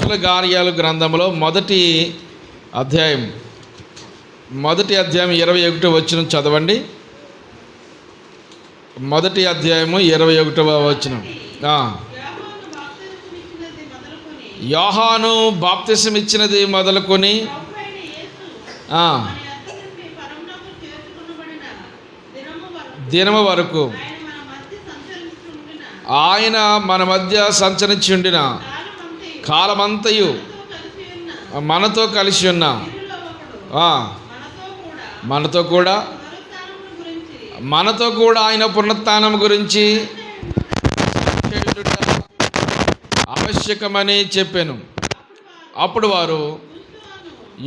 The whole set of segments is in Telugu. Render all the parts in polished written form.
అపోస్తుల కార్యాల గ్రంథంలో మొదటి అధ్యాయం 21వ వచనం చదవండి. మొదటి అధ్యాయము 21వ వచనం. యోహాను బాప్తిసం ఇచ్చినది మొదలుకొని దినము వరకు ఆయన మన మధ్య సంచరించి ఉండిన కాలమంతయు మనతో కలిసి ఉన్న మనతో కూడా ఆయన పునరుత్థానం గురించి ఆవశ్యకమని చెప్పాను. అప్పుడు వారు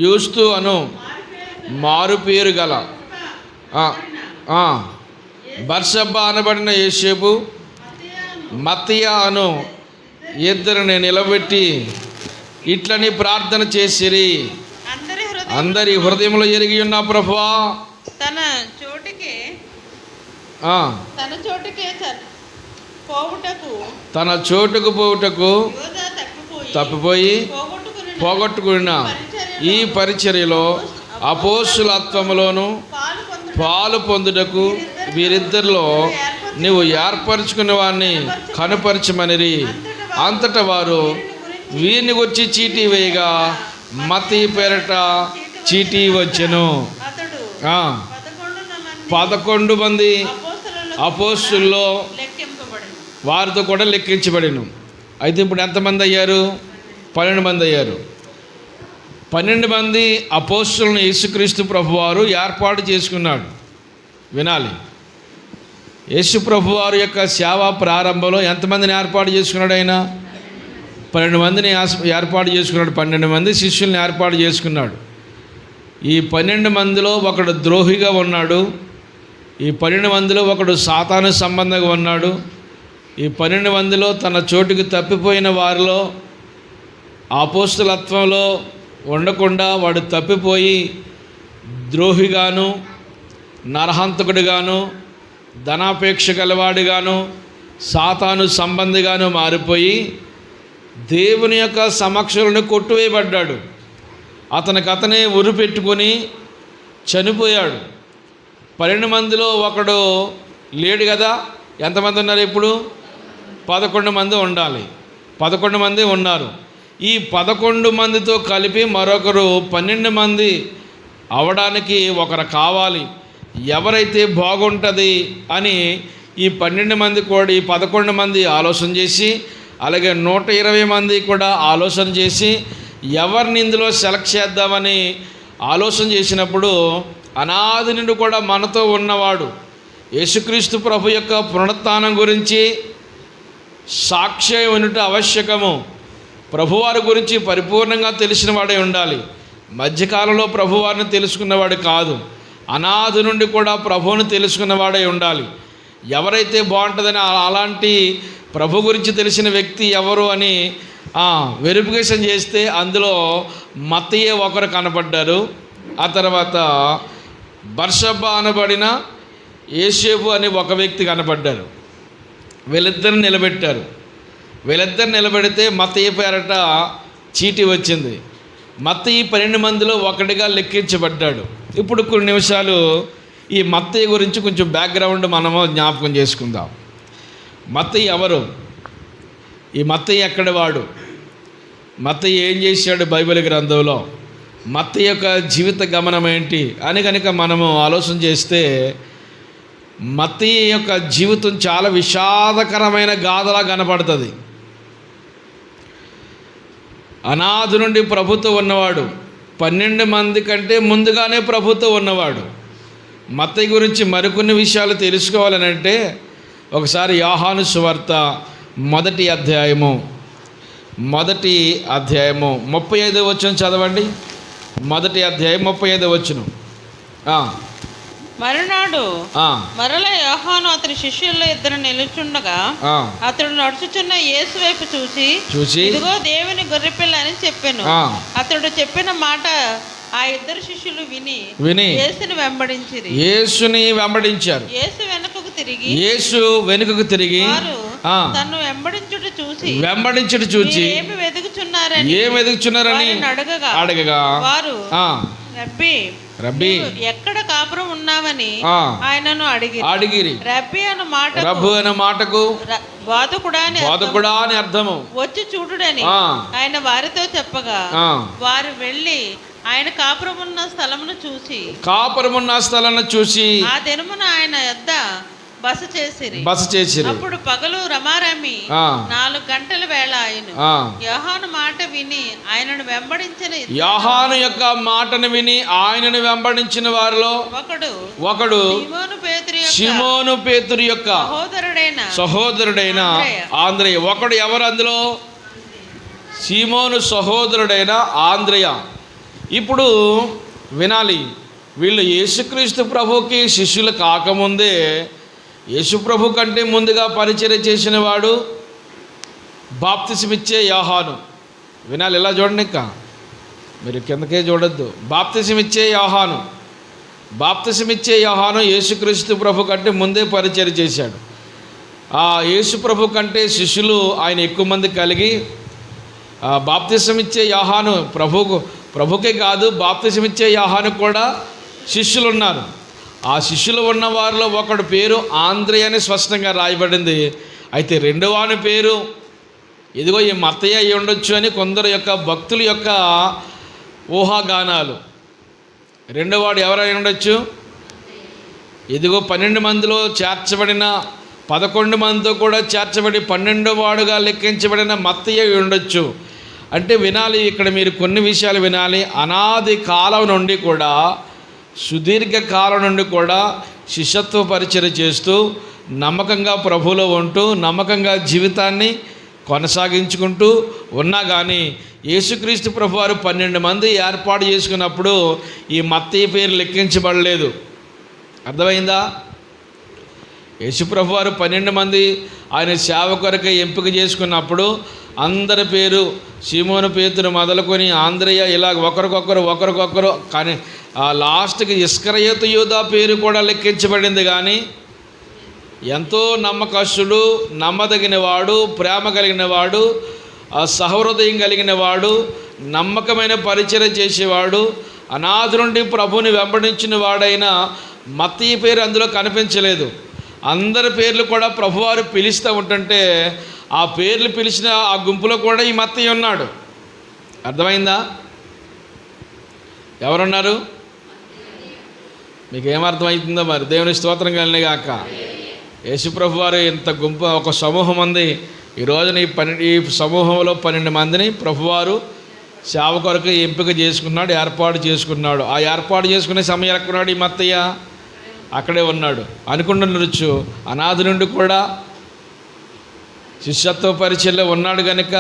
యూస్తు అను మారు పేరు గల బర్సబ్బా అనబడిన యోసేపు, మత్తయ్య అను ఇద్దరిని నిలబెట్టి ఇట్లని ప్రార్థన చేసిరి. అందరి హృదయంలో ఎరిగి ఉన్న ప్రభువా, తన చోటుకు పోవుటకు తప్పిపోయి పోగొట్టుకున్న ఈ పరిచర్యలో అపోస్తులత్వములోను పాలు పొందుటకు వీరిద్దరిలో నువ్వు ఏర్పరచుకున్న వారిని కనుపరచమనిరి. అంతటా వారు వీరిని వచ్చి చీటీ వేయగా మత్తయి పేరట చీటీ వచ్చెను. 11 మంది అపోస్తుల్లో వారితో కూడా లెక్కించబడిను. అయితే ఇప్పుడు ఎంతమంది అయ్యారు? 12 మంది అయ్యారు. 12 మంది అపోస్తులను యేసుక్రీస్తు ప్రభువారు ఏర్పాటు చేసుకున్నాడు. వినాలి, యేసు ప్రభువారు యొక్క సేవా ప్రారంభంలో ఎంతమందిని ఏర్పాటు చేసుకున్నాడు? ఆయన 12 మందిని ఏర్పాటు చేసుకున్నాడు. 12 మంది శిష్యుల్ని ఏర్పాటు చేసుకున్నాడు. ఈ 12 మందిలో ఒకడు ద్రోహిగా ఉన్నాడు. ఈ 12 మందిలో ఒకడు సాతాను సంబంధంగా ఉన్నాడు. ఈ 12 మందిలో తన చోటుకి తప్పిపోయిన వారిలో అపోస్తులత్వంలో ఉండకుండా వాడు తప్పిపోయి ద్రోహిగాను, నరహంతకుడిగాను, ధనాపేక్ష గలవాడిగాను, సాతాను సంబంధిగాను మారిపోయి దేవుని యొక్క సమక్షంలో కొట్టువేయబడ్డాడు. అతనే ఉరి పెట్టుకొని చనిపోయాడు. 12 మందిలో ఒకడు లేడు కదా. ఎంతమంది ఉన్నారు ఇప్పుడు? 11 మంది ఉండాలి. 11 మంది ఉన్నారు. ఈ 11 మందితో కలిపి మరొకరు 12 మంది అవడానికి ఒకరు కావాలి. ఎవరైతే బాగుంటుంది అని ఈ 12 మంది కూడా, ఈ 11 మంది ఆలోచన చేసి, అలాగే 120 మంది కూడా ఆలోచన చేసి ఎవరిని ఇందులో సెలెక్ట్ చేద్దామని ఆలోచన చేసినప్పుడు అనాది నుండి కూడా మనతో ఉన్నవాడు, యేసుక్రీస్తు ప్రభు యొక్క పునరుత్థానం గురించి సాక్ష్యం వినుట ఆవశ్యకము. ప్రభువారి గురించి పరిపూర్ణంగా తెలిసిన వాడే ఉండాలి. మధ్యకాలంలో ప్రభువారిని తెలుసుకున్నవాడు కాదు, అనాది నుండి కూడా ప్రభువుని తెలుసుకున్నవాడే ఉండాలి. ఎవరైతే బాగుంటుందని అలాంటి ప్రభు గురించి తెలిసిన వ్యక్తి ఎవరు అని వెరిఫికేషన్ చేస్తే అందులో మత్తయ్య ఒకరు కనపడ్డారు. ఆ తర్వాత బర్సబ్బా అనబడిన యోసేపు అని ఒక వ్యక్తి కనపడ్డారు. వీళ్ళిద్దరిని నిలబెట్టారు. వీళ్ళిద్దరిని నిలబెడితే మత్తయ్య పేరట చీటీ వచ్చింది. మత్తయి 12 మందిలో ఒకటిగా లెక్కించబడ్డాడు. ఇప్పుడు కొన్ని నిమిషాలు ఈ మత్తయి గురించి కొంచెం బ్యాక్గ్రౌండ్ మనము జ్ఞాపకం చేసుకుందాం. మత్తయి ఎవరు? ఈ మత్తయి ఎక్కడి వాడు? మత్తయి ఏం చేశాడు బైబిల్ గ్రంథంలో? మత్తయి యొక్క జీవిత గమనం ఏంటి అని కనుక మనము ఆలోచన చేస్తే మత్తయి యొక్క జీవితం చాలా విషాదకరమైన గాథలా కనపడుతుంది. అనాది నుండి ప్రభుత్వం ఉన్నవాడు, 12 మంది కంటే ముందుగానే ప్రభుత్వం ఉన్నవాడు. మత్తయి గురించి మరికొన్ని విషయాలు తెలుసుకోవాలనంటే ఒకసారి యోహాను సువార్త మొదటి అధ్యాయము 35వ వచనం చదవండి. మొదటి అధ్యాయం 35వ వచనం. మరునాడు మరల యోహాను అతని శిష్యుల్లో ఇద్దరు నిలుచుండగా అతడు నడుచుచున్న యేసు వైపు చూసి ఇదిగో దేవుని గొర్రెపిల్ల అని చెప్పాను. అతడు చెప్పిన మాట ఆ ఇద్దరు శిష్యులు విని యేసుని వెంబడించారు. యేసు వెనుకకు తిరిగి తన్ను వెంబడించుట చూసి వెదుకుచున్నారని అడగగా వారు రబ్బీ ఎక్కడ కాపురం ఉన్నావని ఆయనను అడిగిరి. రబ్బీ అన్న మాటకు బోధకుడా అని అర్థము. వచ్చి చూడుడని ఆయన వారితో చెప్పగా వారు వెళ్ళి ఆయన కాపురమున్న స్థలమును చూసి ఆ దినమున ఆయన యొద్ద బస చేసిరి. అప్పుడు పగలు రమారమి 4 గంటల వేళ ఆయను యోహాను యొక్క మాటను విని ఆయనను వెంబడించిన వారిలో ఒకడు షిమోను పేతురు యొక్క సహోదరుడైన ఆంద్రేయ. ఒకడు ఎవరు అందులో? షిమోను సహోదరుడైన ఆంద్రేయ. ఇప్పుడు వినాలి, వీళ్ళు యేసుక్రీస్తు ప్రభుకి శిష్యులు కాకముందే యేసు ప్రభు కంటే ముందుగా పరిచర్య చేసిన వాడు బాప్తిసమిచ్చే యోహాను. వినాలి, ఇలా చూడండి, ఇంకా మీరు కిందకే చూడొద్దు. బాప్తిసమిచ్చే యోహాను యేసుక్రీస్తు ప్రభు కంటే ముందే పరిచర్య చేశాడు. ఆ యేసు ప్రభు కంటే శిష్యులు ఆయన ఎక్కువ మంది కలిగి బాప్తిసమిచ్చే యోహాను ప్రభుకే కాదు, బాప్తిసమిచ్చే యోహాను కూడా శిష్యులు ఉన్నారు. ఆ శిష్యులు ఉన్న వారిలో ఒకడు పేరు ఆంద్రేయ అని స్పష్టంగా రాయబడింది. అయితే రెండవాని పేరు ఇదిగో ఈ మత్తయ్య అయి ఉండొచ్చు అని కొందరు యొక్క భక్తుల యొక్క ఊహాగానాలు. రెండోవాడు ఎవరైనా ఉండొచ్చు? ఇదిగో 12 మందిలో చేర్చబడిన 11 మందితో కూడా చేర్చబడి 12వ వాడుగా లెక్కించబడిన మత్తయ్య ఉండొచ్చు. అంటే వినాలి, ఇక్కడ మీరు కొన్ని విషయాలు వినాలి. అనాది కాలం నుండి కూడా, సుదీర్ఘ కాలం నుండి కూడా శిష్యత్వ పరిచర్య చేస్తూ నమ్మకంగా ప్రభువులో ఉంటూ నమ్మకంగా జీవితాన్ని కొనసాగించుకుంటూ ఉన్నా కానీ యేసుక్రీస్తు ప్రభు వారు 12 మంది ఏర్పాటు చేసుకున్నప్పుడు ఈ మత్తయి పేరు లెక్కించబడలేదు. అర్థమైందా? యేసు ప్రభు వారు 12 మంది ఆయన సేవ కొరకై ఎంపిక చేసుకున్నప్పుడు అందరి పేరు షిమోను పేతురు మొదలుకొని ఆంద్రేయ ఇలా ఒకరికొకరు కానీ లాస్ట్కి ఇస్కరియోతు యూదా పేరు కూడా లెక్కించబడింది. కానీ ఎంతో నమ్మకస్తుడు, నమ్మదగిన వాడు, ప్రేమ కలిగిన వాడు, సహృదయం కలిగిన వాడు, నమ్మకమైన పరిచర్య చేసేవాడు, అనాది నుండి ప్రభుని వెంబడించిన వాడైన మత్తయి పేరు అందులో కనిపించలేదు. అందరి పేర్లు కూడా ప్రభువారు పిలుస్తూ ఉంటుంటే ఆ పేర్లు పిలిచిన ఆ గుంపులో కూడా ఈ మత్తయి ఉన్నాడు. అర్థమైందా? ఎవరున్నారు? మీకు ఏమర్థమవుతుందో మరి. దేవుని స్తోత్రం కలిగిన గాక. యేసుప్రభు వారు ఇంత గుంపు, ఒక సమూహం ఉంది. ఈ రోజున ఈ సమూహంలో 12 మందిని ప్రభువారు సేవ కొరకు ఎంపిక చేసుకున్నాడు, ఏర్పాటు చేసుకున్నాడు. ఆ ఏర్పాటు చేసుకునే సమయం ఎక్కడున్నాడు ఈ మత్తయ్య? అక్కడే ఉన్నాడు. అనుకుంటున్నారు అనాది నుండి కూడా శిష్యత్వ పరిచర్యలో ఉన్నాడు కనుక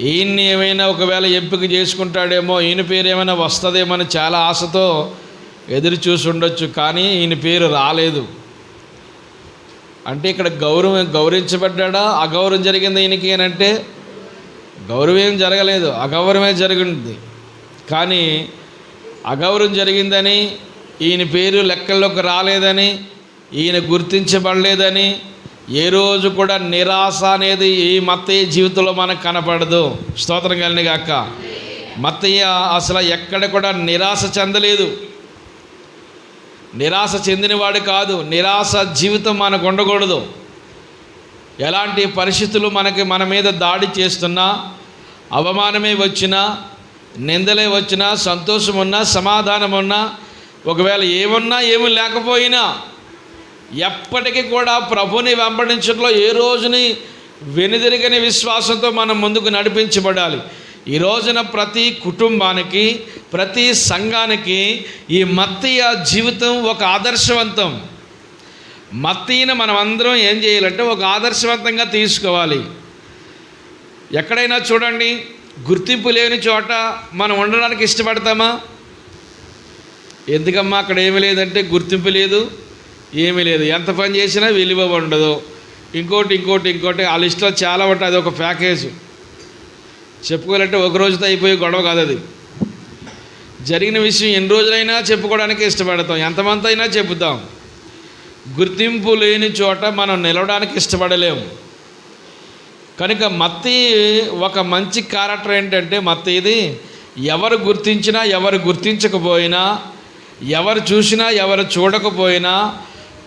ఈయన్ని ఏమైనా ఒకవేళ ఎంపిక చేసుకుంటాడేమో, ఈయన పేరు ఏమైనా వస్తుందేమో అని చాలా ఆశతో ఎదురు చూసి ఉండొచ్చు. కానీ ఈయన పేరు రాలేదు. అంటే ఇక్కడ గౌరవించబడ్డా, అగౌరవం జరిగింది ఈయనకి అని అంటే గౌరవం జరగలేదు, అగౌరవమే జరిగింది. కానీ అగౌరవం జరిగిందని, ఈయన పేరు లెక్కల్లోకి రాలేదని, ఈయన గుర్తించబడలేదని ఏ రోజు కూడా నిరాశ అనేది ఈ మత్తయ్య జీవితంలో మనకు కనపడదు. స్తోత్రం కలిగిన గాక. మత్తయ్య అసలు ఎక్కడ కూడా నిరాశ చెందలేదు, నిరాశ చెందినవాడు కాదు. నిరాశ జీవితం మనకు ఉండకూడదు. ఎలాంటి పరిస్థితులు మన మీద దాడి చేస్తున్నా, అవమానమే వచ్చినా, నిందలే వచ్చినా, సంతోషం ఉన్నా, సమాధానం ఉన్నా, ఒకవేళ ఏమున్నా ఏమి లేకపోయినా ఎప్పటికీ కూడా ప్రభుని వెంబడించడంలో ఏ రోజుని వెనుదిరగని విశ్వాసంతో మనం ముందుకు నడిపించబడాలి. ఈ రోజున ప్రతి కుటుంబానికి, ప్రతి సంఘానికి ఈ మత్తయ్య జీవితం ఒక ఆదర్శవంతం. మత్తయ్యను మనం అందరం ఏం చేయాలంటే ఒక ఆదర్శవంతంగా తీసుకోవాలి. ఎక్కడైనా చూడండి, గుర్తింపు లేని చోట మనం ఉండడానికి ఇష్టపడతామా? ఎందుకమ్మా అక్కడ ఏమీ లేదంటే గుర్తింపు లేదు, ఏమీ లేదు, ఎంత పని చేసినా విలువ ఉండదు. ఇంకోటి ఆ లిస్టులో చాలా ఉంటుంది. అది ఒక ప్యాకేజ్. చెప్పుకోవాలంటే ఒక రోజుతో అయిపోయి గొడవ కాదు అది. జరిగిన విషయం ఎన్ని రోజులైనా చెప్పుకోవడానికి ఇష్టపడతాం, ఎంతమంది అయినా చెబుతాం. గుర్తింపు లేని చోట మనం నిలవడానికి ఇష్టపడలేము. కనుక మత్తయి ఒక మంచి క్యారెక్టర్ ఏంటంటే, మత్తయిది ఎవరు గుర్తించినా ఎవరు గుర్తించకపోయినా, ఎవరు చూసినా ఎవరు చూడకపోయినా,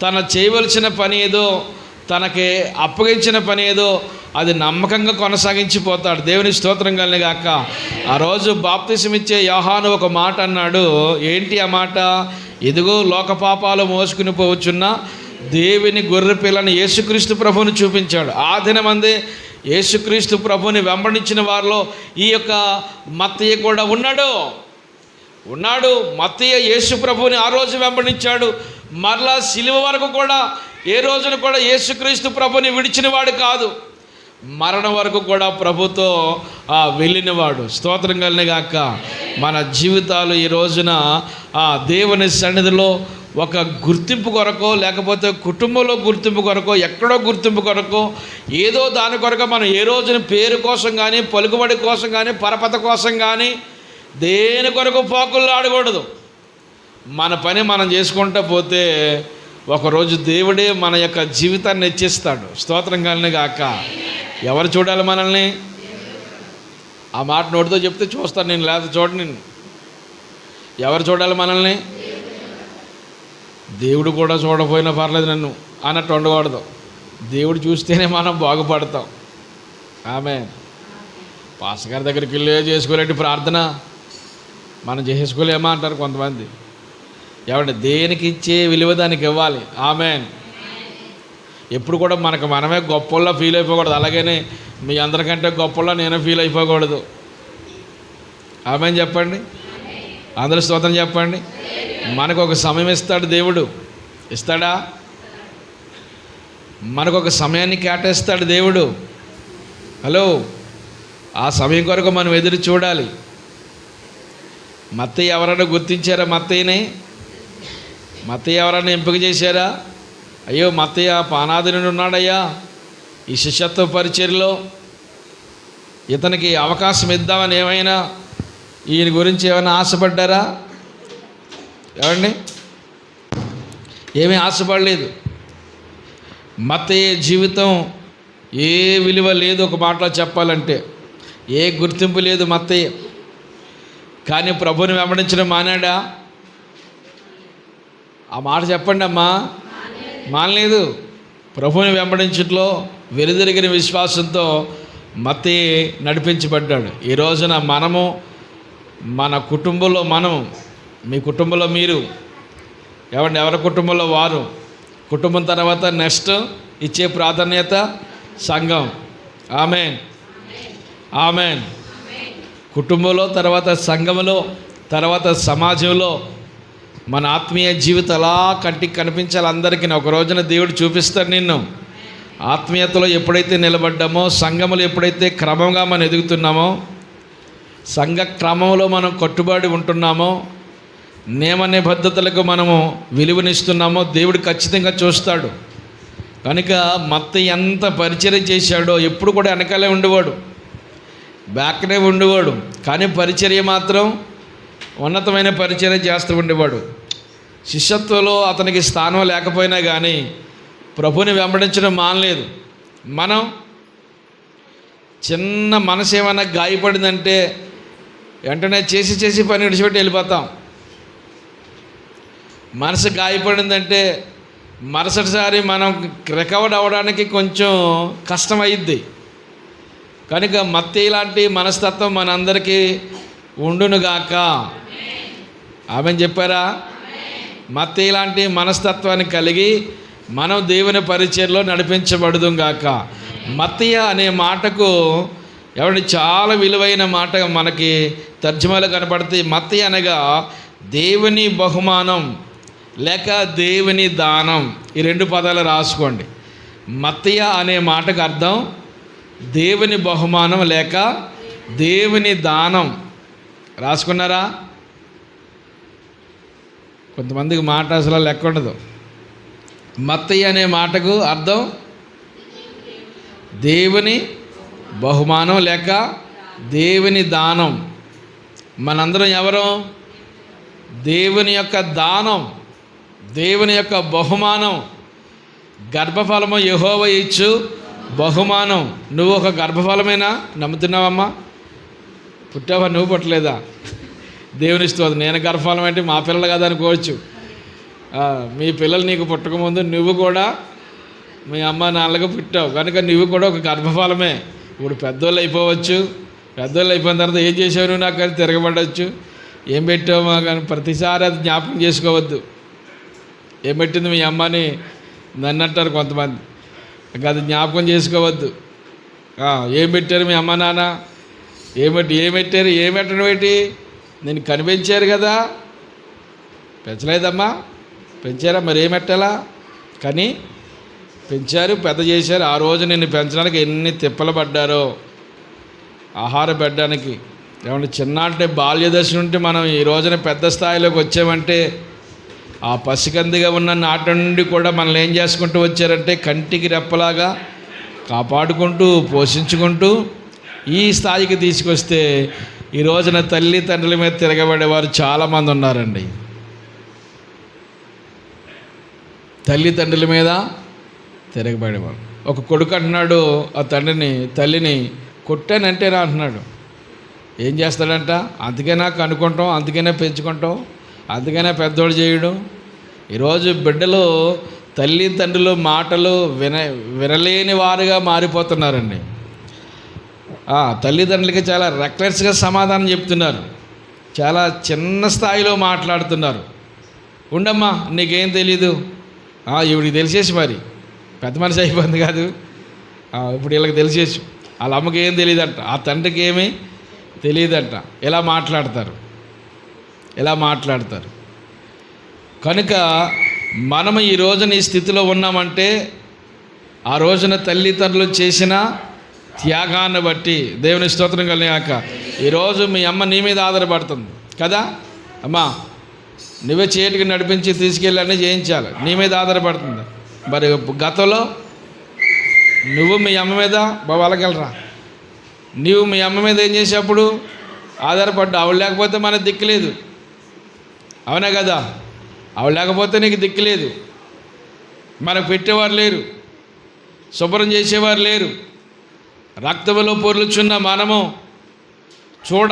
తన చేయవలసిన పని ఏదో, తనకి అప్పగించిన పని ఏదో అది నమ్మకంగా కొనసాగించిపోతాడు. దేవుని స్తోత్రం కలిగాక. ఆ రోజు బాప్తిసం ఇచ్చే యోహాను ఒక మాట అన్నాడు. ఏంటి ఆ మాట? ఇదిగో లోక పాపాలు మోసుకుని పోవచ్చున్న దేవుని గొర్రె పిల్లని యేసుక్రీస్తు ప్రభువుని చూపించాడు. ఆ దినమందే యేసుక్రీస్తు ప్రభుని వెంబడించిన వారిలో ఈ యొక్క మత్తయి కూడా ఉన్నాడు. మత్తయి యేసు ప్రభుని ఆ రోజు వెంబడించాడు. మరలా సిలువ వరకు కూడా ఏ రోజున కూడా యేసుక్రీస్తు ప్రభుని విడిచిన వాడు కాదు. మరణం వరకు కూడా ప్రభుతో వెళ్ళినవాడు. స్తోత్రం కలిగాక. మన జీవితాలు ఈ రోజున దేవుని సన్నిధిలో ఒక గుర్తింపు కొరకో, లేకపోతే కుటుంబంలో గుర్తింపు కొరకో, ఎక్కడో గుర్తింపు కొరకో, ఏదో దాని కొరకు మనం ఏ రోజున పేరు కోసం కానీ, పలుకుబడి కోసం కానీ, పరపత కోసం కానీ దేని కొరకు పోకులు ఆడకూడదు. మన పని మనం చేసుకుంటూ పోతే ఒకరోజు దేవుడే మన యొక్క జీవితాన్ని హెచ్చిస్తాడు. స్తోత్రం కలిగాక. ఎవరు చూడాలి మనల్ని? ఆ మాట నోటితో చెప్తే చూస్తాను నేను, లేదా చూడ నేను. ఎవరు చూడాలి మనల్ని? దేవుడు కూడా చూడకపోయినా పర్లేదు నన్ను అన్నట్టు ఉండకూడదు. దేవుడు చూస్తేనే మనం బాగుపడతాం. ఆమె పాస్టర్ గారి దగ్గరికి వెళ్ళి చేసుకోలేంటి ప్రార్థన మనం చేసుకోలేమా అంటారు కొంతమంది. ఏమంటే దేనికి ఇచ్చే విలువ దానికి ఇవ్వాలి. ఆమెన్. ఎప్పుడు కూడా మనకు మనమే గొప్పల్లో ఫీల్ అయిపోకూడదు. అలాగనే మీ అందరికంటే గొప్పల్లో నేను ఫీల్ అయిపోకూడదు. ఆమెన్ చెప్పండి. అందరూ స్తోత్రం చెప్పండి. మనకు ఒక సమయం ఇస్తాడు దేవుడు. ఇస్తాడా? మనకు ఒక సమయాన్ని కేటాయిస్తాడు దేవుడు. హలో, ఆ సమయం కొరకు మనం ఎదురు చూడాలి. మత్తయి ఎవరైనా గుర్తించారా? మత్తయి ఎవరైనా ఎంపిక చేశారా? అయ్యో మత్తయి పానాది నుండి ఉన్నాడయ్యా ఈ శిష్యత్వ పరిచర్యలో, ఇతనికి అవకాశం ఇద్దామని ఏమైనా ఈయన గురించి ఏమైనా ఆశపడ్డారా? ఏమండి? ఏమీ ఆశపడలేదు. మత్తయి జీవితం ఏ విలువ లేదు. ఒక మాటలో చెప్పాలంటే ఏ గుర్తింపు లేదు మత్తయి. కానీ ప్రభుని వెంబడించడం మానాడా? ఆ మాట చెప్పండి అమ్మా. మానలేదు. ప్రభుని వెంబడించట్లో వెనుదిరిగిన విశ్వాసంతో మత్తయి నడిపించబడ్డాడు. ఈ రోజున మనము మన కుటుంబంలో మీ కుటుంబంలో మీరు, ఎవరి కుటుంబంలో వారు, కుటుంబం తర్వాత నెక్స్ట్ ఇచ్చే ప్రాధాన్యత సంఘం. ఆమెన్. కుటుంబంలో, తర్వాత సంఘంలో, తర్వాత సమాజంలో మన ఆత్మీయ జీవితం అలా కంటికి కనిపించాలి అందరికీ. ఒక రోజున దేవుడు చూపిస్తాడు నిన్ను. ఆత్మీయతలో ఎప్పుడైతే నిలబడ్డామో, సంఘములో ఎప్పుడైతే క్రమంగా మనం ఎదుగుతున్నామో, సంఘ క్రమంలో మనం కట్టుబడి ఉంటున్నామో, నియమ నిబద్ధతలకు మనము విలువనిస్తున్నామో దేవుడు ఖచ్చితంగా చూస్తాడు. కనుక మత్తయి ఎంత పరిచర్య చేశాడో, ఎప్పుడు కూడా వెనకాలే ఉండేవాడు, బ్యాక్నే ఉండేవాడు. కానీ పరిచర్య మాత్రం ఉన్నతమైన పరిచర్య చేస్తూ ఉండేవాడు. శిష్యత్వంలో అతనికి స్థానం లేకపోయినా కానీ ప్రభుని వెంబడించడం మానలేదు. మనం చిన్న మనసు ఏమైనా గాయపడిందంటే వెంటనే చేసి పని విడిచిపెట్టి వెళ్ళిపోతాం. మనసు గాయపడిందంటే మరుసటిసారి మనం రికవర్ అవ్వడానికి కొంచెం కష్టమైద్ది. కనుక మత్తయి లాంటి మనస్తత్వం మనందరికీ ఉండునుగాక. ఆమె చెప్పారా? మత్తయి లాంటి మనస్తత్వాన్ని కలిగి మనం దేవుని పరిచర్యలో నడిపించబడుదుగాక. మత్తయి అనే మాటకు చాలా విలువైన మాట మనకి తర్జుమాలో కనపడుతుంది. మత్తయి అనగా దేవుని బహుమానం లేక దేవుని దానం. ఈ రెండు పదాలు రాసుకోండి. మత్తయి అనే మాటకు అర్థం దేవుని బహుమానం లేక దేవుని దానం. రాసుకున్నారా? కొంతమందికి మాట అసలు లెక్క ఉండదు. మత్తయి అనే మాటకు అర్థం దేవుని బహుమానం లేక దేవుని దానం. మనందరం ఎవరు? దేవుని యొక్క దానం, దేవుని యొక్క బహుమానం. గర్భఫలము యెహోవా ఇచ్చు బహుమానం. నువ్వు ఒక గర్భఫలమేనా? నమ్ముతున్నావమ్మా? పుట్టావా? నువ్వు పుట్టలేదా? దేవుని స్తోత్రం. నేను గర్భఫలం అంటే మా పిల్లలు కదా అనుకోవచ్చు. మీ పిల్లలు నీకు పుట్టకముందు నువ్వు కూడా మీ అమ్మ నాన్నలకు పుట్టావు కనుక నువ్వు కూడా ఒక గర్భఫలమే. ఇప్పుడు పెద్దోళ్ళు అయిపోవచ్చు. పెద్దోళ్ళు అయిపోయిన తర్వాత ఏం చేసావు నువ్వు నాకు కానీ తిరగబడవచ్చు. ఏం పెట్టావు మా కానీ ప్రతిసారి అది జ్ఞాపకం చేసుకోవద్దు. ఏం పెట్టింది మీ అమ్మని నన్ను అంటారు కొంతమంది. ఇంకా అది జ్ఞాపకం చేసుకోవద్దు. ఏం పెట్టారు మీ అమ్మ నాన్న? ఏం పెట్టారు? ఏం పెట్టడం ఏంటి? నేను కనిపించారు కదా. పెంచలేదమ్మా? పెంచారా? మరి ఏం పెట్టాలా? కానీ పెంచారు, పెద్ద చేశారు. ఆ రోజు నిన్ను పెంచడానికి ఎన్ని తిప్పలు పడ్డారో ఆహారం పెట్టడానికి. ఏమంటే చిన్నటి బాల్యదశ నుండి మనం ఈ రోజున పెద్ద స్థాయిలోకి వచ్చామంటే ఆ పసికందిగా ఉన్న నాటి నుండి కూడా మనల్ని ఏం చేసుకుంటూ వచ్చారంటే కంటికి రెప్పలాగా కాపాడుకుంటూ పోషించుకుంటూ ఈ స్థాయికి తీసుకొస్తే ఈ రోజున తల్లిదండ్రుల మీద తిరగబడేవారు చాలామంది ఉన్నారండి. తల్లిదండ్రుల మీద తిరగబడేవాడు. ఒక కొడుకు అంటున్నాడు ఆ తల్లిని కొట్టానంటేనా అంటున్నాడు. ఏం చేస్తాడంట? అందుకైనా కనుక్కుంటాం, అందుకైనా పెంచుకుంటాం, అందుకైనా పెద్దోడు చేయడం. ఈరోజు బిడ్డలు తల్లిదండ్రులు మాటలు వినలేని వారుగా మారిపోతున్నారండి. తల్లిదండ్రులకి చాలా రెక్లెస్గా సమాధానం చెప్తున్నారు. చాలా చిన్న స్థాయిలో మాట్లాడుతున్నారు. ఉండమ్మా నీకేం తెలీదు. ఇవిడికి తెలిసేసి మరి పెద్ద మనిషి అయిపోయింది కాదు. ఇప్పుడు వీళ్ళకి తెలిసేసి వాళ్ళ అమ్మకి ఏం తెలియదంట, ఆ తండ్రికి ఏమీ తెలియదంట. ఎలా మాట్లాడతారు. కనుక మనం ఈ రోజున ఈ స్థితిలో ఉన్నామంటే ఆ రోజున తల్లిదండ్రులు చేసిన త్యాగాన్ని బట్టి దేవుని స్తోత్రం కలిగాక ఈరోజు మీ అమ్మ నీ మీద ఆధారపడుతుంది కదా. అమ్మా నువ్వే చేతికి నడిపించి తీసుకెళ్ళి చేయించాలి, నీ మీద ఆధారపడుతుంది. మరి గతంలో నువ్వు మీ అమ్మ మీద వాళ్ళకెళ్ళరా, నువ్వు మీ అమ్మ మీద ఏం చేసేప్పుడు ఆధారపడ్డా. ఆవిడ లేకపోతే మనకు దిక్కు లేదు. అవునా కదా? ఆవిడ లేకపోతే నీకు దిక్కు లేదు. మనకు పెట్టేవారు లేరు, శుభ్రం చేసేవారు లేరు. రక్తంలో పొర్లుచున్న మనము చూడ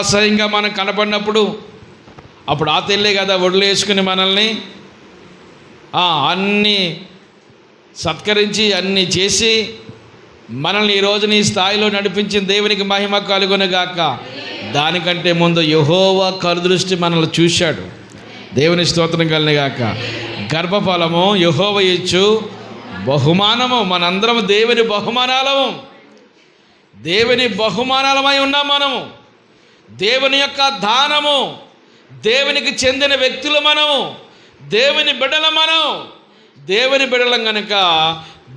అసహ్యంగా మనం కనపడినప్పుడు అప్పుడు ఆ తెల్లే కదా ఒడ్లు వేసుకుని మనల్ని అన్నీ సత్కరించి అన్నీ చేసి మనల్ని ఈ రోజున ఈ స్థాయిలో నడిపించిన దేవునికి మహిమ కలుగునుగాక. దానికంటే ముందు యెహోవా కనుదృష్టి మనల్ని చూశాడు. దేవుని స్తోత్రం కలుగునుగాక. గర్భఫలము యెహోవా ఇచ్చు బహుమానము. మనందరం దేవుని బహుమానాలమై ఉన్నాం. మనము దేవుని యొక్క దానము, దేవునికి చెందిన వ్యక్తులు, మనము దేవుని బిడ్డలం. మనం దేవుని బిడ్డలం కనుక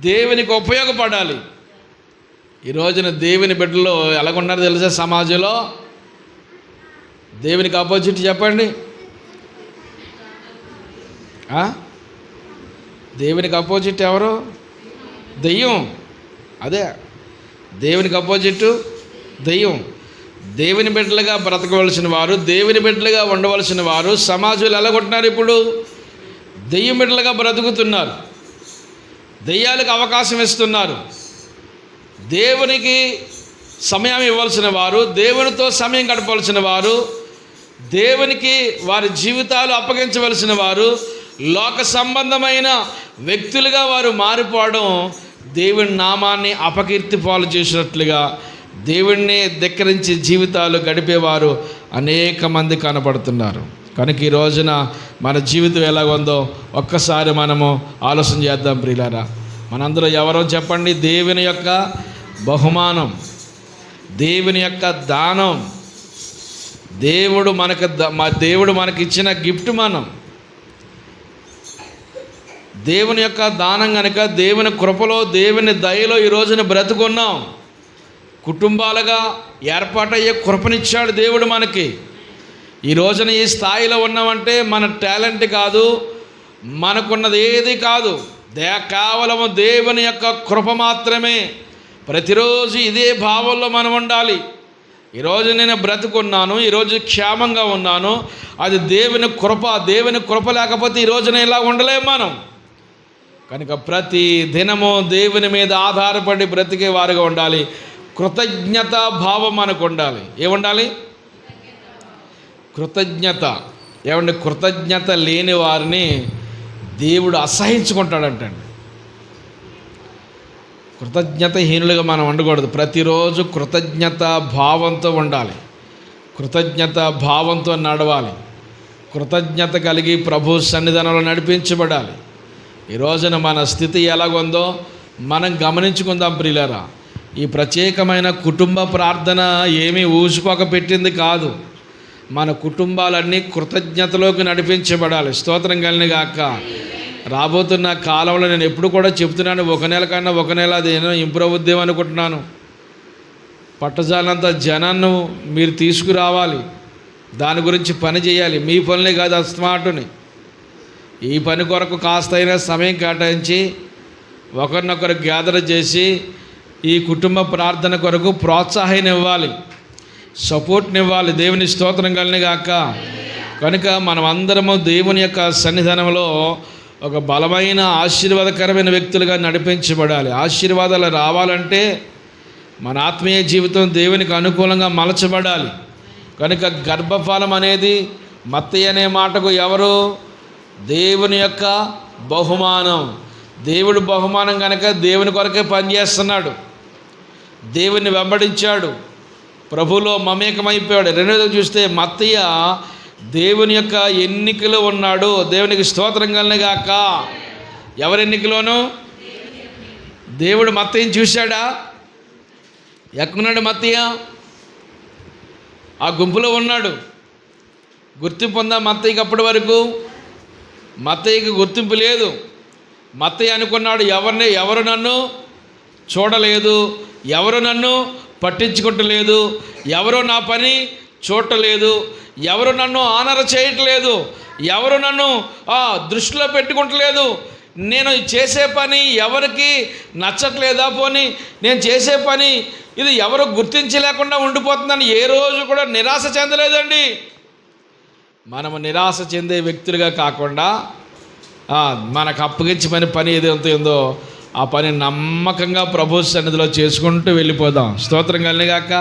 దేవునికి ఉపయోగపడాలి. ఈ రోజున దేవుని బిడ్డలు ఎలాగున్నారో తెలుసా? సమాజంలో దేవునికి ఆపోజిట్ చెప్పండి. దేవునికి అపోజిట్ ఎవరు? దెయ్యం. అదే దేవునికి అపోజిట్ దెయ్యం. దేవుని బిడ్డలుగా బ్రతకవలసిన వారు, దేవుని బిడ్డలుగా ఉండవలసిన వారు సమాజంలో ఎలాగొంటున్నారు? ఇప్పుడు దెయ్యం బిడ్డలుగా బ్రతుకుతున్నారు. దెయ్యాలకు అవకాశం ఇస్తున్నారు. దేవునికి సమయం ఇవ్వాల్సిన వారు, దేవునితో సమయం గడపవలసిన వారు, దేవునికి వారి జీవితాలు అప్పగించవలసిన వారు లోక సంబంధమైన వ్యక్తులుగా వారు మారిపోవడం దేవుని నామాన్ని అపకీర్తి పాలు చేసినట్లుగా దేవుణ్ణి ధిక్కరించి జీవితాలు గడిపేవారు అనేక మంది కనపడుతున్నారు. కనుక ఈ రోజున మన జీవితం ఎలాగుందో ఒక్కసారి మనము ఆలోచన చేద్దాం ప్రియులారా. మనందరూ ఎవరో చెప్పండి? దేవుని యొక్క బహుమానం, దేవుని యొక్క దానం, దేవుడు మనకి ఇచ్చిన గిఫ్ట్. మనం దేవుని యొక్క దానం కనుక దేవుని కృపలో, దేవుని దయలో ఈ రోజున బ్రతుకున్నాం. కుటుంబాలుగా ఏర్పాటయ్యే కృపనిచ్చాడు దేవుడు మనకి. ఈ రోజున ఈ స్థాయిలో ఉన్నామంటే మన టాలెంట్ కాదు, మనకున్నది ఏది కాదు, కేవలము దేవుని యొక్క కృప మాత్రమే. ప్రతిరోజు ఇదే భావంలో మనం ఉండాలి. ఈరోజు నేను బ్రతుకున్నాను, ఈరోజు క్షేమంగా ఉన్నాను, అది దేవుని కృప. దేవుని కృప లేకపోతే ఈ రోజున ఇలా ఉండలేము మనం. కనుక ప్రతి దినము దేవుని మీద ఆధారపడి బ్రతికే వారుగా ఉండాలి. కృతజ్ఞత భావం మనకు ఉండాలి. ఏముండాలి? కృతజ్ఞత. ఏమంటే కృతజ్ఞత లేని వారిని దేవుడు అసహించుకుంటాడంటండి. కృతజ్ఞతహీనులుగా మనం ఉండకూడదు. ప్రతిరోజు కృతజ్ఞత భావంతో ఉండాలి. కృతజ్ఞత భావంతో నడవాలి. కృతజ్ఞత కలిగి ప్రభు సన్నిధానంలో నడిపించబడాలి. ఈ రోజున మన స్థితి ఎలాగుందో మనం గమనించుకుందాం ప్రియులారా. ఈ ప్రత్యేకమైన కుటుంబ ప్రార్థన ఏమీ ఊసుకోక పెట్టింది కాదు. మన కుటుంబాలన్నీ కృతజ్ఞతలోకి నడిపించబడాలి. స్తోత్రం కలిగిన గాక. రాబోతున్న కాలంలో నేను ఎప్పుడు కూడా చెప్తున్నాను, ఒక నెల కన్నా ఒక నెల అది ఏమో ఇంప్రూవ్ అవుద్దేమో అనుకుంటున్నాను. పట్టజాలంత జనాన్ని మీరు తీసుకురావాలి. దాని గురించి పని చేయాలి. మీ పనులే కాదు, అస్మాటుని ఈ పని కొరకు కాస్తైనా సమయం కేటాయించి ఒకరినొకరు గ్యాదర్ చేసి ఈ కుటుంబ ప్రార్థన కొరకు ప్రోత్సాహాన్ని ఇవ్వాలి, సపోర్ట్ని ఇవ్వాలి. దేవుని స్తోత్రం కలిగిన గాక. కనుక మనం అందరము దేవుని యొక్క సన్నిధానంలో ఒక బలమైన ఆశీర్వాదకరమైన వ్యక్తులుగా నడిపించబడాలి. ఆశీర్వాదాలు రావాలంటే మన ఆత్మీయ జీవితం దేవునికి అనుకూలంగా మలచబడాలి. కనుక గర్భఫలం అనేది మత్తయి అనే మాటకు ఎవరు? దేవుని యొక్క బహుమానం. దేవుడు బహుమానం కనుక దేవుని కొరకే పనిచేస్తున్నాడు. దేవుని వెంబడించాడు, ప్రభులో మమేకమైపోయాడు. రెండోది చూస్తే మత్తయ్య దేవుని యొక్క ఎన్నికలో ఉన్నాడు. దేవునికి స్తోత్రం కలిగాక. ఎవరి ఎన్నికలోనూ? దేవుడు మత్తయ్యని చూశాడా? ఎక్కడున్నాడు మత్తయ్య? ఆ గుంపులో ఉన్నాడు. గుర్తింపు ఉందా మత్తయ్యకి? అప్పటి వరకు మత్తయ్యకి గుర్తింపు లేదు. మత్తయ్య అనుకున్నాడు, ఎవరు నన్ను చూడలేదు, ఎవరు నన్ను పట్టించుకుంటలేదు, ఎవరు నా పని చూడలేదు, ఎవరు నన్ను ఆనర చేయట్లేదు, ఎవరు నన్ను దృష్టిలో పెట్టుకుంటలేదు, నేను చేసే పని ఎవరికి నచ్చట్లేదా, పోనీ నేను చేసే పని ఇది ఎవరు గుర్తించలేకుండా ఉండిపోతుందని ఏ రోజు కూడా నిరాశ చెందలేదండి. మనము నిరాశ చెందే వ్యక్తులుగా కాకుండా మనకు అప్పగించిన పని ఏదైతే ఉందో ఆ పని నమ్మకంగా ప్రభు సన్నిధిలో చేసుకుంటూ వెళ్ళిపోదాం. స్తోత్రం కలిగాక.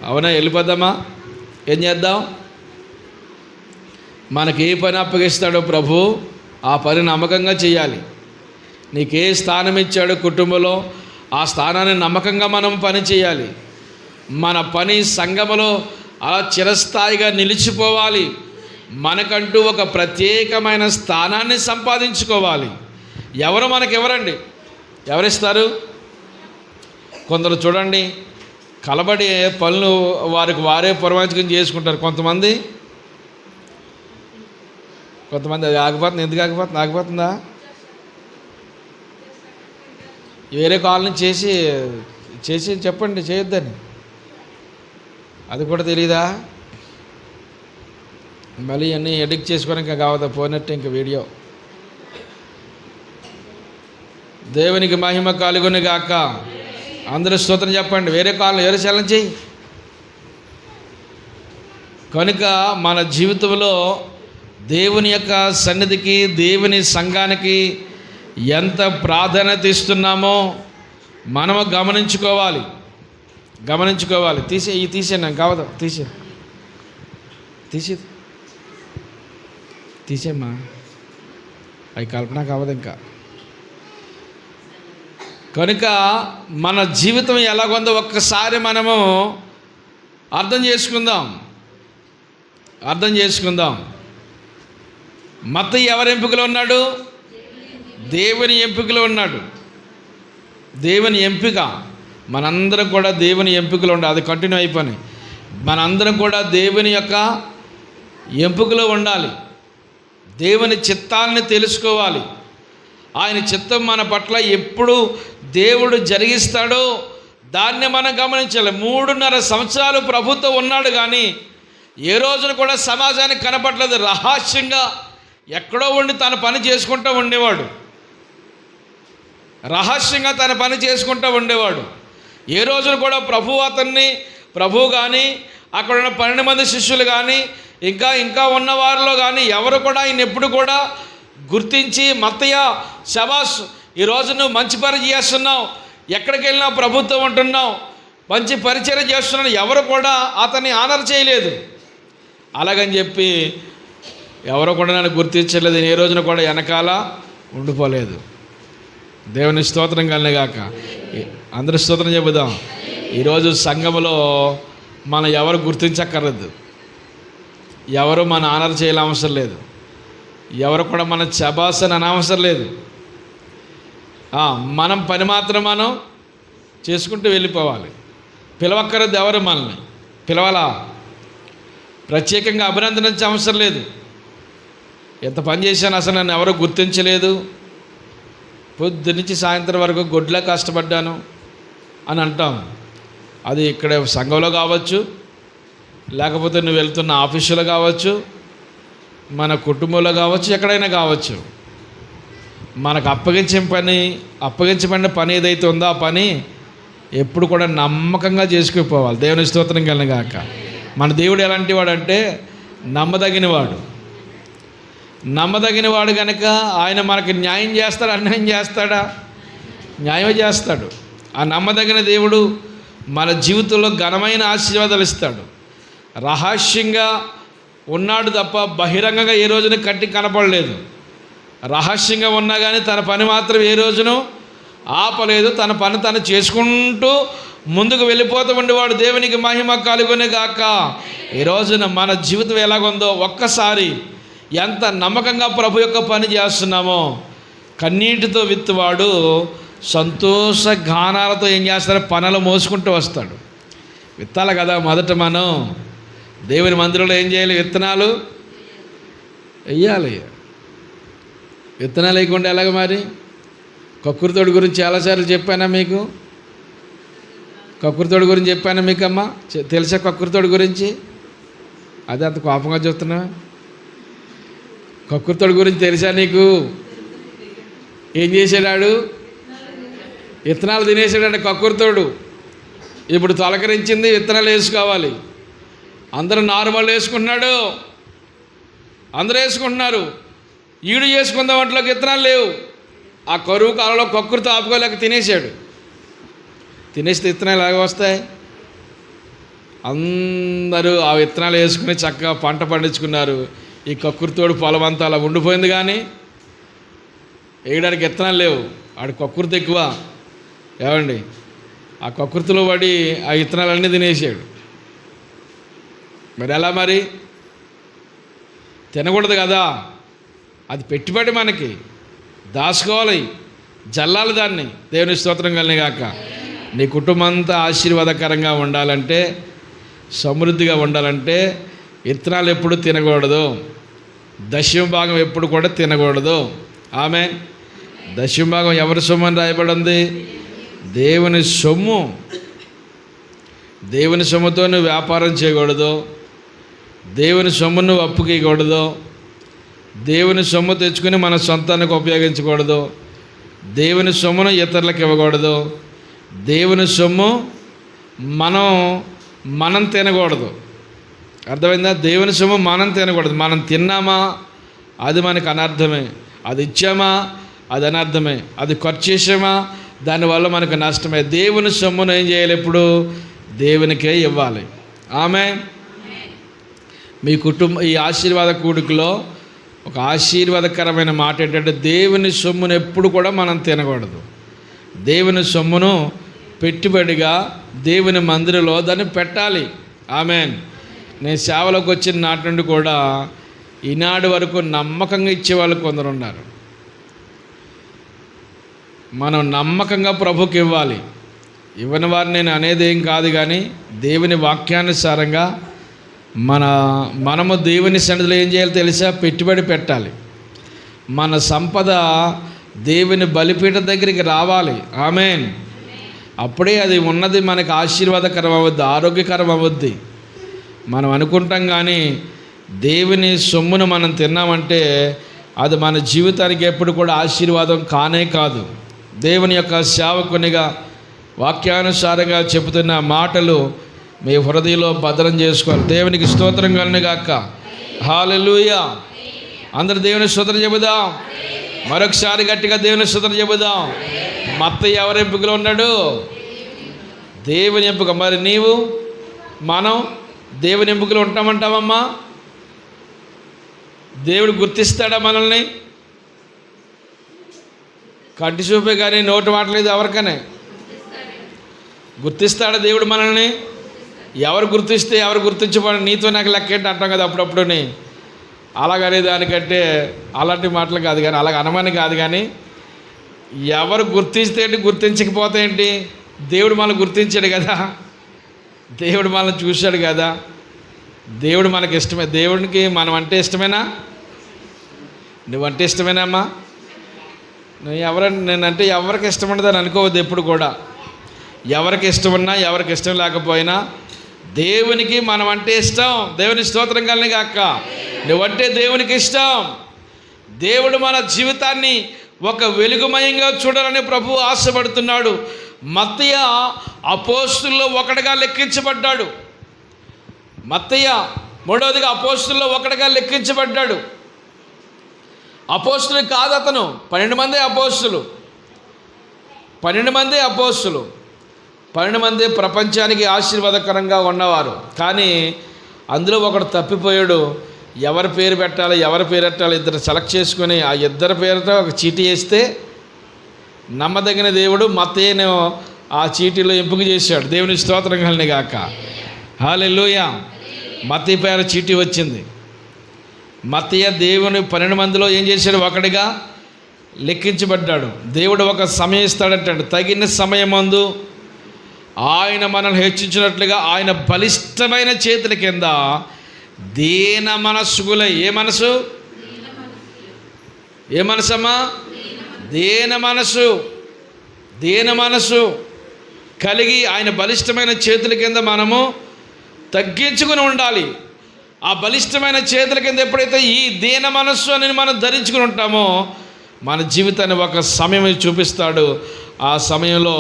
అవునా? వెళ్ళిపోదామా? ఏం చేద్దాం? మనకి ఏ పని అప్పగిస్తాడో ప్రభు ఆ పని నమ్మకంగా చేయాలి. నీకే స్థానం ఇచ్చాడో కుటుంబంలో ఆ స్థానాన్ని నమ్మకంగా మనం పని చేయాలి. మన పని సంఘములో అలా చిరస్థాయిగా నిలిచిపోవాలి. మనకంటూ ఒక ప్రత్యేకమైన స్థానాన్ని సంపాదించుకోవాలి. ఎవరు మనకెవరండి? ఎవరిస్తారు? కొందరు చూడండి, కలబడి పనులు వారికి వారే పురమాంచకం చేసుకుంటారు. కొంతమంది అది ఆగిపోతుంది. ఎందుకు ఆగిపోతుంది? ఆగిపోతుందా? వేరే కాలనీ చేసి చెప్పండి చేయొద్దని. అది కూడా తెలీదా? మళ్ళీ అన్నీ ఎడిట్ చేసుకొని ఇంకా కావద్దా పోయినట్టు ఇంక వీడియో. దేవునికి మహిమ కలుగును గాక. అందరూ స్తోత్రం చెప్పండి. వేరే కాలం వేరే చలనం చేయి. కనుక మన జీవితంలో దేవుని యొక్క సన్నిధికి, దేవుని సంఘానికి ఎంత ప్రాధాన్యత ఇస్తున్నామో మనము గమనించుకోవాలి. తీసేయండి కావదు. తీసేమ్మా. అవి కల్పన కావదు ఇంకా. కనుక మన జీవితం ఎలాగుందో ఒక్కసారి మనము అర్థం చేసుకుందాం. మత్తయి ఎవరి ఎంపికలో ఉన్నాడు? దేవుని ఎంపికలో ఉన్నాడు. దేవుని ఎంపిక. మనందరం కూడా దేవుని ఎంపికలో ఉండాలి. అది కంటిన్యూ అయిపోయి మనందరం కూడా దేవుని యొక్క ఎంపికలో ఉండాలి. దేవుని చిత్తాన్ని తెలుసుకోవాలి. ఆయన చిత్తం మన పట్ల ఎప్పుడు దేవుడు జరిగిస్తాడో దాన్ని మనం గమనించాలి. 3.5 సంవత్సరాలు ప్రభుత్వం ఉన్నాడు, కానీ ఏ రోజున కూడా సమాజానికి కనపడలేదు. రహస్యంగా ఎక్కడో ఉండి తన పని చేసుకుంటూ ఉండేవాడు. ఏ రోజున కూడా ప్రభు కానీ అక్కడ ఉన్న 12 మంది శిష్యులు కానీ ఇంకా ఉన్నవారిలో కానీ ఎవరు కూడా ఆయన ఎప్పుడు కూడా గుర్తించి మత్తయ్య శబాష్, ఈరోజు నువ్వు మంచి పని చేస్తున్నావు, ఎక్కడికి వెళ్ళినా ప్రభుత్వం ఉంటున్నావు, మంచి పరిచయం చేస్తున్నావు, ఎవరు కూడా అతన్ని ఆనర్ చేయలేదు. అలాగని చెప్పి ఎవరు కూడా నన్ను గుర్తించలేదు, ఏ రోజున కూడా వెనకాల ఉండిపోలేదు. దేవుని స్తోత్రం కలిగాక అందరి స్తోత్రం చెబుదాం. ఈరోజు సంఘములో మనం ఎవరు గుర్తించక్కర్లేదు, ఎవరు మన ఆనర్ చేయాల అవసరం లేదు, ఎవరు కూడా మన శబాస్ అని అనవసరం లేదు. మనం పని మాత్రం మనం చేసుకుంటూ వెళ్ళిపోవాలి. పిలవక్కర్లేదు ఎవరు మనల్ని, పిలవాలా, ప్రత్యేకంగా అభినందించే అవసరం లేదు. ఎంత పని చేశాను అసలు నన్ను ఎవరు గుర్తించలేదు, పొద్దు నుంచి సాయంత్రం వరకు గొడ్లా కష్టపడ్డాను అని అంటాం. అది ఇక్కడ సంఘంలో కావచ్చు, లేకపోతే నువ్వు వెళ్తున్న ఆఫీసులో కావచ్చు, మన కుటుంబంలో కావచ్చు, ఎక్కడైనా కావచ్చు. మనకు అప్పగించబడిన పని ఏదైతే ఉందో ఆ పని ఎప్పుడు కూడా నమ్మకంగా చేసుకుపోవాలి. దేవుని స్తోత్రం కలిగాక. మన దేవుడు ఎలాంటి వాడు అంటే నమ్మదగిన వాడు కనుక ఆయన మనకి న్యాయం చేస్తాడా, అన్యాయం చేస్తాడా? న్యాయమే చేస్తాడు. ఆ నమ్మదగిన దేవుడు మన జీవితంలో ఘనమైన ఆశీర్వాదాలు ఇస్తాడు. రహస్యంగా ఉన్నాడు తప్ప బహిరంగంగా ఏ రోజున కట్టి కనపడలేదు. రహస్యంగా ఉన్నా కానీ తన పని మాత్రం ఏ రోజును ఆపలేదు. తన పని తను చేసుకుంటూ ముందుకు వెళ్ళిపోతూ ఉండేవాడు. దేవునికి మహిమ కలుగునే గాక. ఈ రోజున మన జీవితం ఎలాగుందో ఒక్కసారి ఎంత నమ్మకంగా ప్రభు యొక్క పని చేస్తున్నామో. కన్నీటితో విత్తువాడు సంతోష గానాలతో ఏం చేస్తాడు, పనులు మోసుకుంటూ వస్తాడు. విత్తాలి కదా. మొదట మనం దేవుని మందిరంలో ఏం చేయాలి, విత్తనాలు వెయ్యాలి. విత్తనాలు వేయకుండా ఎలాగ మరి? కక్కుర్తోడి గురించి చాలాసార్లు చెప్పానా మీకు? కక్కుర్తోడి గురించి చెప్పానా మీకమ్మా? తెలుసా కక్కుర్తోడి గురించి? అదే అంత కోపంగా చెప్తున్నా. కక్కుర్తోడి గురించి తెలుసా నీకు? ఏం చేసాడాడు? విత్తనాలు తినేసాడంటే కక్కుర్తోడు. ఇప్పుడు తొలకరించింది, విత్తనాలు వేసుకోవాలి. అందరూ నార్మల్ వేసుకుంటున్నాడు, అందరూ వేసుకుంటున్నారు. ఈడు చేసుకున్న వాటిలోకి విత్తనాలు లేవు. ఆ కరువు కాలంలో కక్కుర్తో ఆపుకోలేక తినేసాడు. తినేస్తే విత్తనాలు ఎలాగ వస్తాయి? అందరూ ఆ విత్తనాలు వేసుకుని చక్కగా పంట పండించుకున్నారు. ఈ కక్కుర్తోడు పొలం అంతా అలా ఉండిపోయింది, కానీ వేయడానికి విత్తనాలు లేవు. ఆడు కక్కుర్తి ఎక్కువ. ఏమండి, ఆ కక్కుర్తిలో పడి ఆ విత్తనాలన్నీ తినేసాడు. మరి ఎలా? మరి తినకూడదు కదా, అది పెట్టుబడి, మనకి దాచుకోవాలి, జల్లాలి దాన్ని. దేవుని స్తోత్రం కలిగిన గాక. నీ కుటుంబం అంతా ఆశీర్వాదకరంగా ఉండాలంటే, సమృద్ధిగా ఉండాలంటే విత్తనాలు ఎప్పుడు తినకూడదు, దశమ భాగం ఎప్పుడు కూడా తినకూడదు. ఆమె దశమ భాగం ఎవరి సొమ్ము అని రాయబడింది? దేవుని సొమ్ము. దేవుని సొమ్ముతో నువ్వు వ్యాపారం చేయకూడదు, దేవుని సొమ్ము నువ్వు అప్పుకూడదు, దేవుని సొమ్ము తెచ్చుకుని మన సొంతానికి ఉపయోగించకూడదు, దేవుని సొమ్మును ఇతరులకు ఇవ్వకూడదు, దేవుని సొమ్ము మనం తినకూడదు. అర్థమైందా? దేవుని సొమ్ము మనం తినకూడదు. మనం తిన్నామా అది మనకు అనర్థమే, అది ఇచ్చామా అది అనర్థమే, అది ఖర్చు చేసామా దానివల్ల మనకు నష్టమే. దేవుని సొమ్మును ఏం చేయాలి? ఎప్పుడు దేవునికే ఇవ్వాలి. ఆమె మీ కుటుంబం ఈ ఆశీర్వాద కూడికలో ఒక ఆశీర్వాదకరమైన మాట ఏంటంటే, దేవుని సొమ్మును ఎప్పుడు కూడా మనం తినకూడదు. దేవుని సొమ్మును పెట్టుబడిగా దేవుని మందిరంలో దాన్ని పెట్టాలి. ఆమెన్. నేను సేవలోకి వచ్చిన నాటి నుండి కూడా ఈనాడు వరకు నమ్మకంగా ఇచ్చేవాళ్ళు కొందరు ఉన్నారు. మనం నమ్మకంగా ప్రభుకి ఇవ్వాలి. ఇవ్వని వారిని నేను అనేది ఏం కాదు, కానీ దేవుని వాక్యానుసారంగా మనము దేవుని సన్నిధిలో ఏం చేయాలి తెలుసా? పెట్టుబడి పెట్టాలి. మన సంపద దేవుని బలిపీఠం దగ్గరికి రావాలి. ఆమెన్. అప్పుడే అది ఉన్నది మనకు ఆశీర్వాదకరం అవ్వద్ది, ఆరోగ్యకరం అవ్వద్ది. మనం అనుకుంటాం, కానీ దేవుని సొమ్మును మనం తిన్నామంటే అది మన జీవితానికి ఎప్పుడు కూడా ఆశీర్వాదం కానే కాదు. దేవుని యొక్క సేవకునిగా వాక్యానుసారంగా చెబుతున్న మాటలు మీ హృదయంలో భద్రం చేసుకోవాలి. దేవునికి స్తోత్రం కలుగును గాక. హల్లెలూయా. అందరు దేవుని స్తోత్రం చెబుదాం. మరొకసారి గట్టిగా దేవుని స్తోత్రం చెబుదాం. మత్తయి ఎవరి ఎంపికలో ఉన్నాడు? దేవుని ఎంపిక. మరి నీవు మనం దేవుని ఎంపికలో ఉంటామంటావమ్మా? దేవుడు గుర్తిస్తాడా మనల్ని? కంటి చూపే కానీ నోటి మాటలేదు ఎవరికనే గుర్తిస్తాడా దేవుడు మనల్ని? ఎవరు గుర్తిస్తే ఎవరు గుర్తించబడి నీతో నాకు లెక్కేంటి అంటాం కదా అప్పుడప్పుడుని. అలాగనే దానికంటే అలాంటి మాటలు కాదు కానీ, అలాగ అనమని కాదు కానీ, ఎవరు గుర్తిస్తే ఏంటి, గుర్తించకపోతే ఏంటి? దేవుడు మనల్ని గుర్తించాడు కదా, దేవుడు మనల్ని చూశాడు కదా, దేవుడు మనకి ఇష్టమే. దేవుడికి మనం అంటే ఇష్టమేనా? నువ్వంటే ఇష్టమేనమ్మా? నేనంటే ఎవరికి ఇష్టం ఉండదని అనుకోవద్దు ఎప్పుడు కూడా. ఎవరికి ఇష్టం ఉన్నా ఎవరికి ఇష్టం లేకపోయినా దేవునికి మనం అంటే ఇష్టం. దేవుని స్తోత్రం కలిని గాక. నువ్వంటే దేవునికి ఇష్టం. దేవుడు మన జీవితాన్ని ఒక వెలుగుమయంగా చూడాలని ప్రభువు ఆశపడుతున్నాడు. మత్తయి అపోస్తుల్లో ఒకటిగా లెక్కించబడ్డాడు. మత్తయి మూడవదిగా అపోస్తుల్లో ఒకటిగా లెక్కించబడ్డాడు. అపోస్తులు కాదు అతను, 12 మంది అపోస్తులు. 12 మంది అపోస్తులు, 12 మంది ప్రపంచానికి ఆశీర్వాదకరంగా ఉన్నవారు. కానీ అందులో ఒకడు తప్పిపోయాడు. ఎవరి పేరు పెట్టాలి, ఎవరి పేరు పెట్టాలి ఇద్దరు సెలెక్ట్ చేసుకొని ఆ ఇద్దరి పేరుతో ఒక చీటీ వేస్తే నమ్మదగిన దేవుడు మత్తయిని ఆ చీటీలో ఎంపిక చేశాడు. దేవుని స్తోత్రం కలిని గాక. హల్లెలూయా. మత్తయి పేరు చీటీ వచ్చింది. మత్తయి దేవుని 12 మందిలో ఏం చేశాడు? ఒకటిగా లెక్కించబడ్డాడు. దేవుడు ఒక సమయం ఇస్తాడంటాడు. తగిన సమయమందు ఆయన మనల్ని హెచ్చించినట్లుగా ఆయన బలిష్టమైన చేతుల కింద దీన మనస్సుగులై. ఏ మనసు? ఏ మనసమ్మా? దీన మనసు. దీన మనసు కలిగి ఆయన బలిష్టమైన చేతుల కింద మనము తగ్గించుకుని ఉండాలి. ఆ బలిష్టమైన చేతుల కింద ఎప్పుడైతే ఈ దీన మనస్సు అని మనం ధరించుకుని ఉంటామో మన జీవితాన్ని ఒక సమయం చూపిస్తాడు. ఆ సమయంలో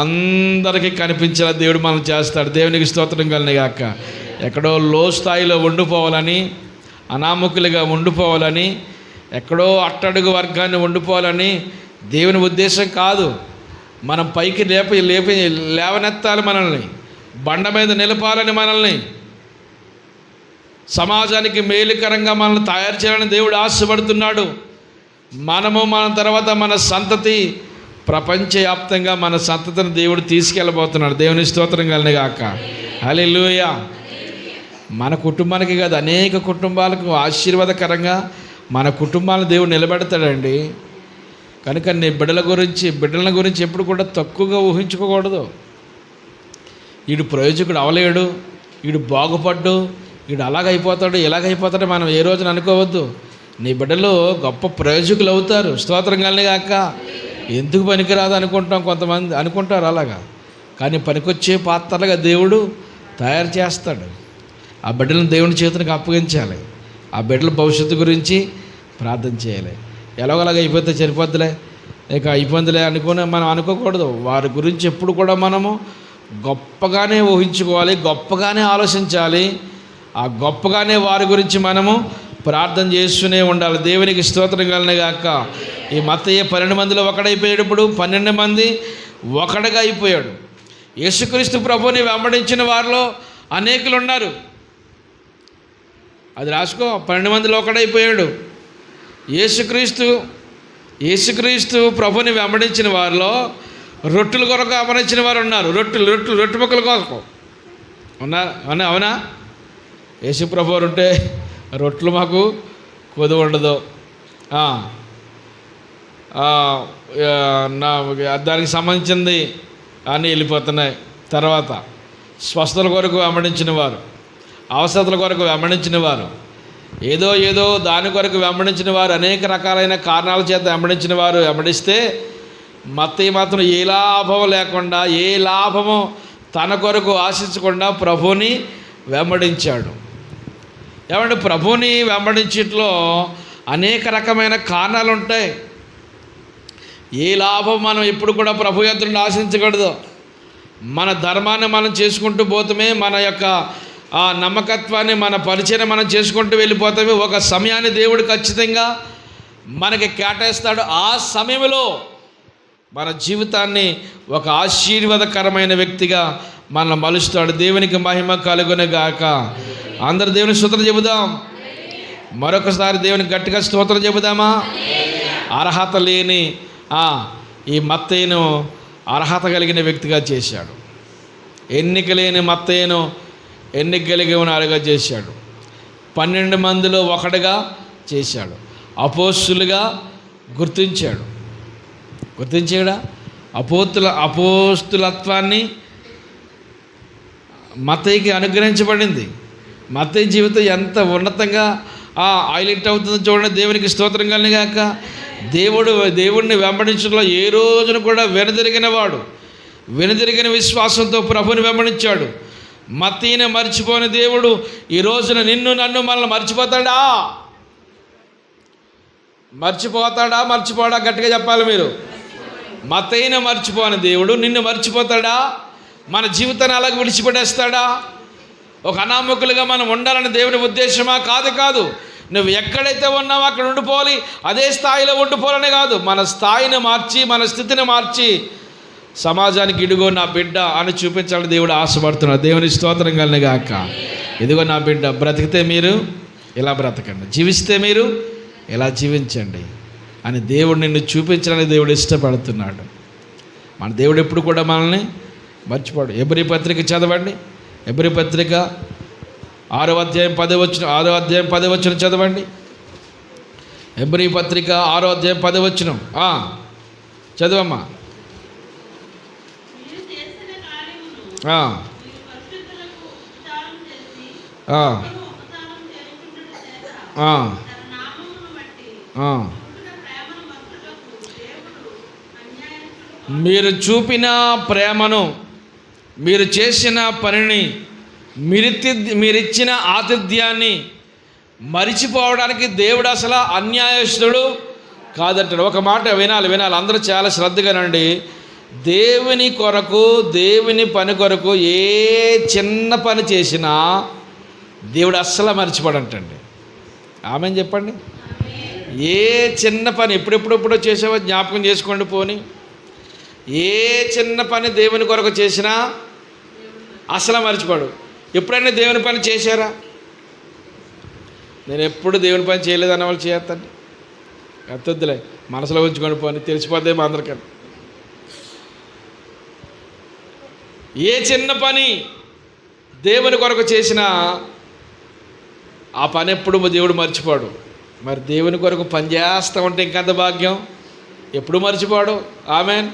అందరికీ కనిపించేలా దేవుడు మనం చేస్తాడు. దేవునికి స్తోత్రం కలిని గాక. ఎక్కడో లో స్థాయిలో ఉండిపోవాలని, అనామకులుగా ఉండిపోవాలని, ఎక్కడో అట్టడుగు వర్గాన్ని ఉండిపోవాలని దేవుని ఉద్దేశం కాదు. మనం పైకి లేవనెత్తాలి, మనల్ని బండ మీద నిలపాలని, మనల్ని సమాజానికి మేలుకరంగా మనల్ని తయారు చేయాలని దేవుడు ఆశపడుతున్నాడు. మనము మన తర్వాత మన సంతతి ప్రపంచవ్యాప్తంగా మన సంతతిని దేవుడు తీసుకెళ్ళబోతున్నాడు. దేవుని స్తోత్రం కలిని గాక. హల్లెలూయా. మన కుటుంబానికి కాదు, అనేక కుటుంబాలకు ఆశీర్వాదకరంగా మన కుటుంబాలను దేవుడు నిలబెడతాడండి. కనుక నీ బిడ్డల గురించి ఎప్పుడు కూడా తక్కువగా ఊహించుకోకూడదు. వీడు ప్రయోజకుడు అవలేడు, వీడు బాగుపడ్డు, వీడు అలాగైపోతాడు, ఇలాగైపోతాడు మనం ఏ రోజున అనుకోవద్దు. నీ బిడ్డలు గొప్ప ప్రయోజకులు అవుతారు. స్తోత్రం కలిని గాక. ఎందుకు పనికిరాదు అనుకుంటాం, కొంతమంది అనుకుంటారు అలాగా. కానీ పనికొచ్చే పాత్రలుగా దేవుడు తయారు చేస్తాడు. ఆ బిడ్డలను దేవుని చేతునికి అప్పగించాలి. ఆ బిడ్డల భవిష్యత్తు గురించి ప్రార్థన చేయాలి. ఎలాగోలాగా అయిపోతే సరిపోద్దులే, ఇక అయిపోద్దులే మనం అనుకోకూడదు. వారి గురించి ఎప్పుడు కూడా మనము గొప్పగానే ఊహించుకోవాలి, గొప్పగానే ఆలోచించాలి. ఆ గొప్పగానే వారి గురించి మనము ప్రార్థన చేస్తూనే ఉండాలి. దేవునికి స్తోత్రం కలిని గాక. ఈ మత్తయి 12 మందిలో ఒకడైపోయాడు. ఇప్పుడు 12 మంది ఒకటిగా అయిపోయాడు. యేసుక్రీస్తు ప్రభువుని వెంబడించిన వారిలో అనేకులు ఉన్నారు. అది రాసుకో. 12 మందిలో ఒకడైపోయాడు. యేసుక్రీస్తు ప్రభుని వెంబడించిన వారిలో రొట్టెల కొరకు వెంబడించిన వారు ఉన్నారు. రొట్టె ముక్కల కొరకు ఉన్నారు. అవునా? యేసు ప్రభు ఉంటే రొట్టెలు మాకు కొదువు ఉండదు. దానికి సంబంధించింది అన్నీ వెళ్ళిపోతున్నాయి. తర్వాత స్వస్థతల కొరకు వెంబడించిన వారు, అవసరతల కొరకు వెంబడించిన వారు, ఏదో దాని కొరకు వెంబడించిన వారు, అనేక రకాలైన కారణాల చేత వెంబడించిన వారు వెంబడిస్తే మత్తయి మాత్రం ఏ లాభం లేకుండా, ఏ లాభము తన కొరకు ఆశించకుండా ప్రభువుని వెంబడించాడు. ఏమంటే ప్రభువుని వెంబడించట్లో అనేక రకమైన కారణాలు ఉంటాయి. ఏ లాభం మనం ఎప్పుడు కూడా ప్రభు యొద్ద నుండి ఆశించకూడదు. మన ధర్మాన్ని మనం చేసుకుంటూ పోతమే మన యొక్క ఆ నమ్మకత్వాన్ని మన పరిచయం మనం చేసుకుంటూ వెళ్ళిపోతామే. ఒక సమయాన్ని దేవుడు ఖచ్చితంగా మనకి కేటాయిస్తాడు. ఆ సమయంలో మన జీవితాన్ని ఒక ఆశీర్వాదకరమైన వ్యక్తిగా మన మలుస్తాడు. దేవునికి మహిమ కలుగునే గాక. అందరు దేవుని స్తోత్రం చెబుదాం. మరొకసారి దేవునికి గట్టిగా స్తోత్రం చెబుదామా? అర్హత లేని ఈ మత్తయిను అర్హత కలిగిన వ్యక్తిగా చేశాడు. ఎన్నిక లేని మత్తయిను ఎన్నిక కలిగిన వాడుగా చేశాడు. 12 మందిలో ఒకటిగా చేశాడు. అపోస్తులుగా గుర్తించాడా? అపోస్తులత్వాన్ని మత్తయికి అనుగ్రహించబడింది. మత్తయి జీవితం ఎంత ఉన్నతంగా హైలైట్ అవుతుందో చూడండి. దేవునికి స్తోత్రం కలిగాక. దేవుడిని వెంబడించడంలో ఏ రోజున కూడా వెనుదిరిగిన విశ్వాసంతో ప్రభుని వెంబడించాడు. మత్తయిని మర్చిపోని దేవుడు ఈ రోజున నిన్ను నన్ను మనల్ని మర్చిపోడా? గట్టిగా చెప్పాలి మీరు. మత్తయిని మర్చిపోని దేవుడు నిన్ను మర్చిపోతాడా? మన జీవితాన్ని అలాగ విడిచిపెట్టేస్తాడా? ఒక అనామకులుగా మనం ఉండాలని దేవుని ఉద్దేశమా? కాదు. నువ్వు ఎక్కడైతే ఉన్నావో అక్కడ ఉండిపోవాలి. అదే స్థాయిలో ఉండిపోవాలనే కాదు, మన స్థాయిని మార్చి, మన స్థితిని మార్చి సమాజానికి ఇదిగో నా బిడ్డ అని చూపించాలని దేవుడు ఆశపడుతున్నాడు. దేవుని స్తోత్రం కలిగిన గాక. ఇదిగో నా బిడ్డ, బ్రతికితే మీరు ఇలా బ్రతకండి, జీవిస్తే మీరు ఇలా జీవించండి అని దేవుడు నిన్ను చూపించడానికి దేవుడు ఇష్టపడుతున్నాడు. మన దేవుడు ఎప్పుడు కూడా మనల్ని మర్చిపోడు. ఎబ్రీ పత్రిక చదవండి. ఎబ్రీ పత్రిక 6వ అధ్యాయం 10వ వచనం చదవండి. ఎబ్రీ పత్రిక 6వ అధ్యాయం 10వ వచనం చదవమ్మా. మీరు చూపిన ప్రేమను, మీరు చేసిన పనిని, మీరిచ్చిన ఆతిథ్యాన్ని మరిచిపోవడానికి దేవుడు అసలు అన్యాయస్తుడు కాదంటాడు. ఒక మాట వినాలి, అందరూ చాలా శ్రద్ధగానండి. దేవుని కొరకు, దేవుని పని కొరకు ఏ చిన్న పని చేసినా దేవుడు అస్సలు మర్చిపోడంటండి. ఆమెను చెప్పండి. ఏ చిన్న పని ఎప్పుడెప్పుడో చేసావో జ్ఞాపకం చేసుకోండి. పోని ఏ చిన్న పని దేవుని కొరకు చేసినా అసలు మర్చిపోడు. ఎప్పుడైనా దేవుని పని చేశారా? నేను ఎప్పుడు దేవుని పని చేయలేదన్న వాళ్ళు చేస్తాను. ఎత్తొద్దులే, మనసులో ఉంచుకొని పోని, తెలిసిపోద్దేమో అందరికన్నా. ఏ చిన్న పని దేవుని కొరకు చేసినా ఆ పని ఎప్పుడు దేవుడు మర్చిపోడు. మరి దేవుని కొరకు పని చేస్తూ ఉంటే ఇంకంత భాగ్యం. ఎప్పుడు మర్చిపోడు. ఆమెన్.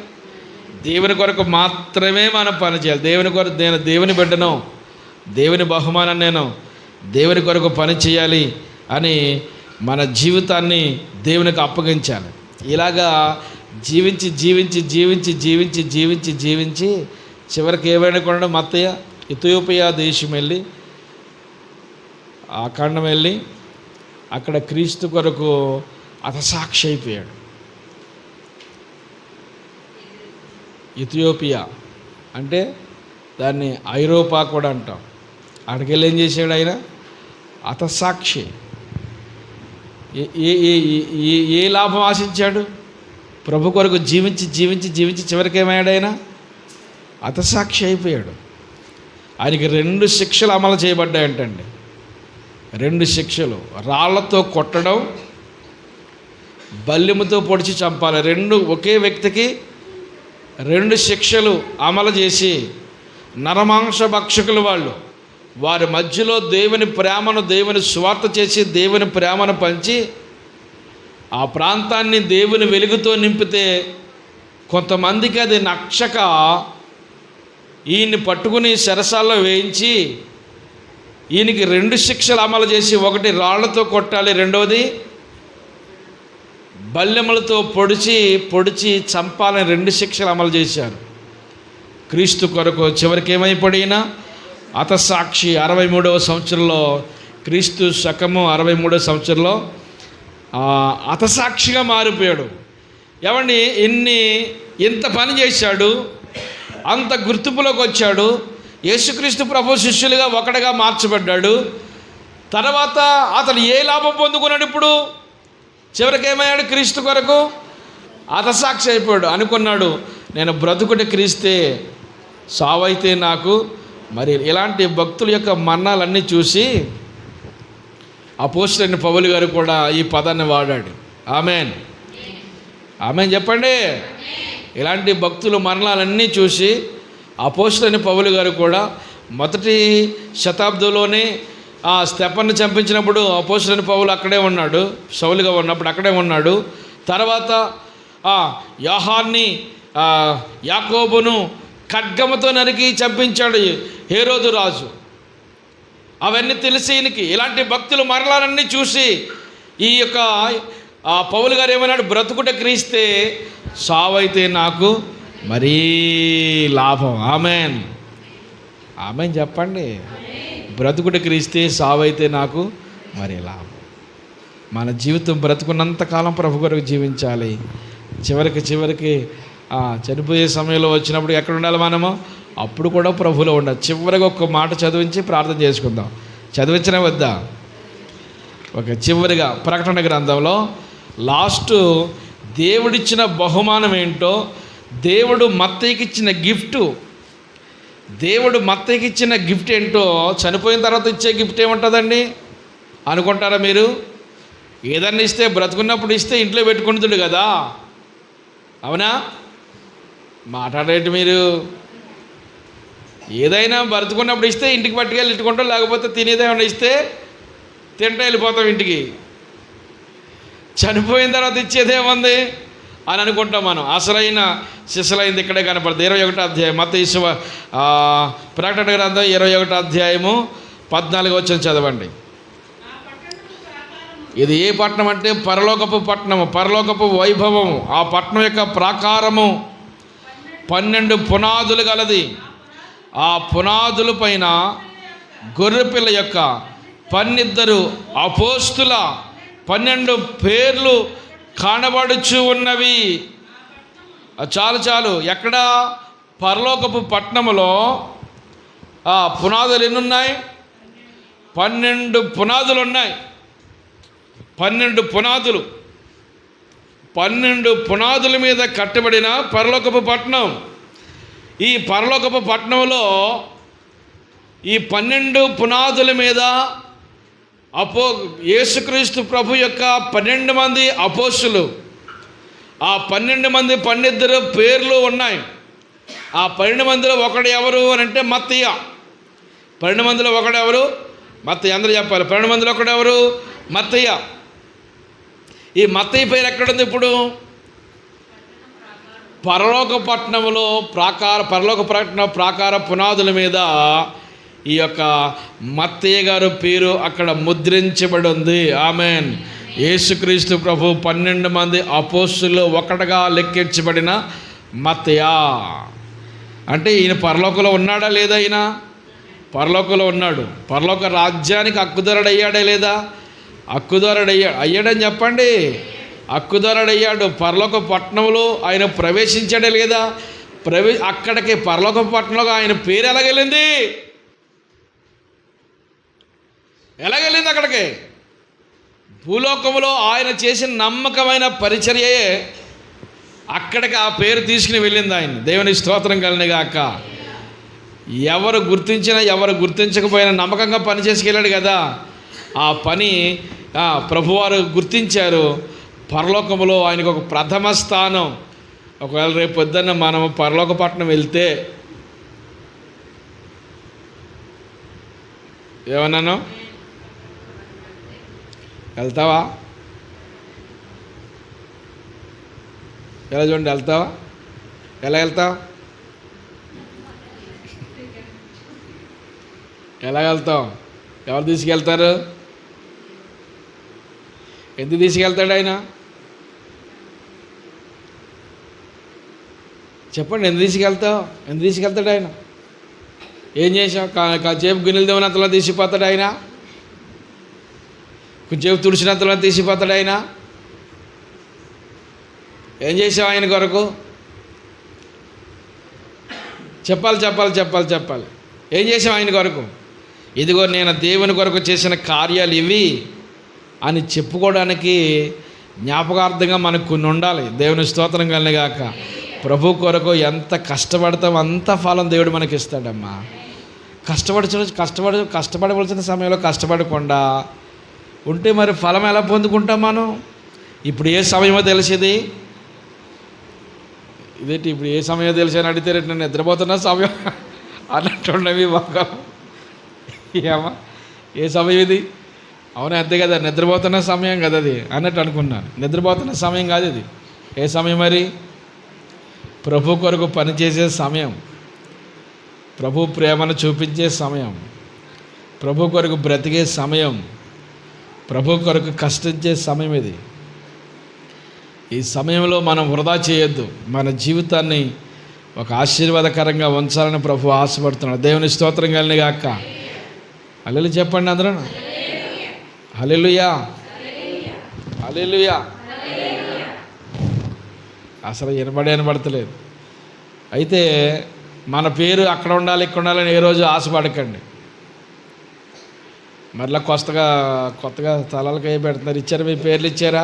దేవుని కొరకు మాత్రమే మనం పని చేయాలి. దేవుని కొరకు నేను దేవుని బిడ్డను, దేవుని బహుమానం, నేను దేవుని కొరకు పని చేయాలి అని మన జీవితాన్ని దేవునికి అప్పగించాలి. ఇలాగా జీవించి జీవించి జీవించి జీవించి జీవించి జీవించి చివరికి ఏమైనా కూడా మత్తయ్య ఇథియోపియా దేశం వెళ్ళి, ఆ ఖండం వెళ్ళి అక్కడ క్రీస్తు కొరకు హతసాక్షి అయిపోయాడు. ఇథియోపియా అంటే దాన్ని ఐరోపా కూడా అంటాం. అక్కడికి వెళ్ళి ఏం చేశాడు ఆయన? హతసాక్షి. ఏ లాభం ఆశించాడు? ప్రభు కొరకు జీవించి జీవించి జీవించి చివరికి ఏమయ్యాడు? ఆయన హతసాక్షి అయిపోయాడు. ఆయనకి 2 శిక్షలు అమలు చేయబడ్డాయంటండి. 2 శిక్షలు. రాళ్లతో కొట్టడం, బల్లెముతో పొడిచి చంపాలి. 2 ఒకే వ్యక్తికి 2 శిక్షలు అమలు చేసి నరమాంస భక్షకులు వారి మధ్యలో దేవుని ప్రేమను, దేవుని స్వార్థ చేసి దేవుని ప్రేమను పంచి ఆ ప్రాంతాన్ని దేవుని వెలుగుతో నింపితే కొంతమందికి అది నచ్చక ఈయన్ని పట్టుకుని చెరసాల్లో వేయించి ఈయనకి 2 శిక్షలు అమలు చేసి, ఒకటి రాళ్లతో కొట్టాలి, రెండవది బల్లెములతో పొడిచి చంపాలని 2 శిక్షలు అమలు చేశారు క్రీస్తు కొరకు. చివరికి ఏమైపోయినా హతసాక్షి. 63వ సంవత్సరంలో, క్రీస్తు శకము 63వ సంవత్సరంలో హతసాక్షిగా మారిపోయాడు. ఏమండి, ఇంత పని చేశాడు, అంత గుర్తింపులోకి వచ్చాడు. యేసుక్రీస్తు ప్రభు శిష్యులుగా ఒకటిగా మార్చబడ్డాడు. తర్వాత అతను ఏ లాభం పొందుకున్నాడు? ఇప్పుడు చివరికి ఏమయ్యాడు? క్రీస్తు కొరకు హతసాక్షి అయిపోయాడు. అనుకున్నాడు, నేను బ్రతుకుని క్రీస్తే, సావైతే నాకు. మరి ఇలాంటి భక్తుల యొక్క మరణాలన్నీ చూసి అపోస్తలుడైన పౌలు గారు కూడా ఈ పదాన్ని వాడాడు. ఆమేన్, ఆమేన్ చెప్పండి. ఇలాంటి భక్తుల మరణాలన్నీ చూసి అపోస్తలుడైన పౌలు గారు కూడా మొదటి శతాబ్దంలోనే స్తెఫనును చంపించినప్పుడు అపోస్తలుడైన పౌలు అక్కడే ఉన్నాడు, సౌలుగా ఉన్నప్పుడు అక్కడే ఉన్నాడు. తర్వాత యోహాన్ని యాకోబును ఖడ్గముతో నరికి చంపించాడు హేరోదు రాజు. అవన్నీ తెలిసి ఈయనకి ఇలాంటి భక్తుల మరణాలన్నీ చూసి ఈ యొక్క పౌలు గారు ఏమన్నాడు? బ్రతుకుట క్రీస్తే, సావైతే నాకు మరీ లాభం. ఆమేన్, ఆమేన్ చెప్పండి. బ్రతుకుట క్రీస్తే, సావైతే నాకు మరీ లాభం. మన జీవితం బ్రతుకున్నంతకాలం ప్రభు కొరకు జీవించాలి. చివరికి చనిపోయే సమయంలో వచ్చినప్పుడు ఎక్కడ ఉండాలి మనము? అప్పుడు కూడా ప్రభులో ఉండాలి. చివరిగా ఒక్క మాట చదివించి ప్రార్థన చేసుకుందాం. చదివించిన వద్దా? ఓకే. చివరిగా ప్రకటన గ్రంథంలో లాస్ట్ దేవుడిచ్చిన బహుమానం ఏంటో, దేవుడు మత్తయికి ఇచ్చిన గిఫ్ట్ ఏంటో, చనిపోయిన తర్వాత ఇచ్చే గిఫ్ట్ ఏముంటుందండి అనుకుంటారా మీరు? ఏదన్నా ఇస్తే, బ్రతుకున్నప్పుడు ఇస్తే ఇంట్లో పెట్టుకుంటుంది కదా, అవునా? మాట్లాడేటి మీరు? ఏదైనా బ్రతుకున్నప్పుడు ఇస్తే ఇంటికి పట్టుకెళ్ళి ఇట్టుకుంటాం, లేకపోతే తినేదేమన్నా ఇస్తే తింటూ వెళ్ళిపోతాం ఇంటికి. చనిపోయిన తర్వాత ఇచ్చేదేముంది అని అనుకుంటాం మనం. అసలైన శిశులైంది ఇక్కడే కనపడుతుంది. 21వ అధ్యాయం మత్తయి ప్రకటన గ్రంథం 21వ అధ్యాయము 14వ వచనం చదవండి. ఇది ఏ పట్టణం అంటే పరలోకపు పట్టణము, పరలోకపు వైభవము. ఆ పట్టణం యొక్క ప్రాకారము 12 పునాదులు గలది. ఆ పునాదుల పైన గొర్రెపిల్ల యొక్క 12 అపోస్తుల 12 పేర్లు కానబడుచు ఉన్నవి. చాలు. ఎక్కడ? పరలోకపు పట్టణములో పునాదులు ఎన్నున్నాయి? 12 పునాదులు ఉన్నాయి. 12 పునాదులు. 12 పునాదుల మీద కట్టబడిన పరలోకపు పట్టణం. ఈ పరలోకపు పట్టణంలో ఈ 12 పునాదుల మీద యేసుక్రీస్తు ప్రభు యొక్క 12 మంది అపోస్తులు, ఆ 12 మంది 12 పేర్లు ఉన్నాయి. ఆ 12 మందిలో ఒకడు ఎవరు అని అంటే మత్తయ్య. 12 మందిలో ఒకడు ఎవరు? మత్తయ్య. అందరూ చెప్పాలి. 12 మందిలో ఒకడు ఎవరు? మత్తయ్య. ఈ మత్తయ్య పేరు ఎక్కడుంది ఇప్పుడు? పరలోక పట్టణంలో పరలోక పట్టణ ప్రాకార పునాదుల మీద ఈ యొక్క మత్తయ్య గారు పేరు అక్కడ ముద్రించబడి ఉంది. ఆమేన్. యేసుక్రీస్తు ప్రభు 12 మంది అపోస్తులు ఒకటిగా లెక్కించబడిన మత్తయ్య. అంటే ఈయన పరలోకంలో ఉన్నాడా లేదా? ఈయన పరలోకంలో ఉన్నాడు. పరలోక రాజ్యానికి హక్కుదారుడు అయ్యాడా లేదా? అయ్యాడని చెప్పండి. హక్కుదారుడయ్యాడు. పరలోక పట్టణంలో ఆయన ప్రవేశించాడా లేదా? అక్కడికి పరలోక పట్టణంలో ఆయన పేరు ఎలాగెళ్ళింది అక్కడికి? భూలోకంలో ఆయన చేసిన నమ్మకమైన పరిచర్యయే అక్కడికి ఆ పేరు తీసుకుని వెళ్ళింది ఆయన. దేవుని స్తోత్రం కలనిగాక. ఎవరు గుర్తించినా ఎవరు గుర్తించకపోయినా నమ్మకంగా పని చేసుకెళ్ళాడు కదా. ఆ పని ప్రభువారు గుర్తించారు. పరలోకంలో ఆయనకు ఒక ప్రథమ స్థానం. ఒకవేళ రేపు పొద్దున్న మనం పరలోక పట్టణం వెళ్తే ఏమన్నాను? వెళ్తావా? ఎలా చూడండి, వెళ్తావా? ఎలా వెళ్తావు? ఎలా వెళ్తావు? ఎవరు తీసుకెళ్తారు? ఎందుకు తీసుకెళ్తాడు ఆయన? చెప్పండి. ఎందుకు తీసుకెళ్తాడు ఆయన? ఏం చేసావు? కాసేపు గిన్నెలు దేవనంతలో తీసిపోతాడు ఆయన. కొంచెంసేపు తుడిచినంతలో తీసిపోతాడు ఆయన. ఏం చేసావు ఆయన కొరకు? చెప్పాలి. ఏం చేసాం ఆయన కొరకు? ఇదిగో నేను దేవుని కొరకు చేసిన కార్యాలు ఇవి అని చెప్పుకోవడానికి జ్ఞాపకార్థంగా మనకు కొన్ని ఉండాలి. దేవుని స్తోత్రం కలిగాక. ప్రభు కొరకు ఎంత కష్టపడతాం అంత ఫలం దేవుడు మనకి ఇస్తాడమ్మా. కష్టపడవలసిన సమయంలో కష్టపడకుండా ఉంటే మరి ఫలం ఎలా పొందుకుంటాం మనం? ఇప్పుడు ఏ సమయమో తెలిసేది ఇదేంటి, ఇప్పుడు ఏ సమయం తెలిసి అని అడిగితే నేను నిద్రపోతున్న సమయం అన్నట్టున్నవి బాగా. ఏమా ఏ సమయం ఇది? అవునా, అంతే కదా, నిద్రపోతున్న సమయం కదా అది అన్నట్టు అనుకున్నాను. నిద్రపోతున్న సమయం కాదు ఇది. ఏ సమయం మరి? ప్రభు కొరకు పనిచేసే సమయం, ప్రభు ప్రేమను చూపించే సమయం, ప్రభు కొరకు బ్రతికే సమయం, ప్రభు కొరకు కష్టించే సమయం ఇది. ఈ సమయంలో మనం వృధా చేయొద్దు. మన జీవితాన్ని ఒక ఆశీర్వాదకరంగా ఉంచాలని ప్రభు ఆశపడుతున్నాడు. దేవుని స్తోత్రం కలిగాక. హల్లెలూయా చెప్పండి అందరూ. హల్లెలూయా, హల్లెలూయా. అసలు వినబడతలేదు. అయితే మన పేరు అక్కడ ఉండాలి ఇక్కడ ఉండాలని ఏ రోజు ఆశపడకండి. మరలా కొత్తగా స్థలాలకు ఏ పెడుతున్నారు? ఇచ్చారా? మీ పేర్లు ఇచ్చారా?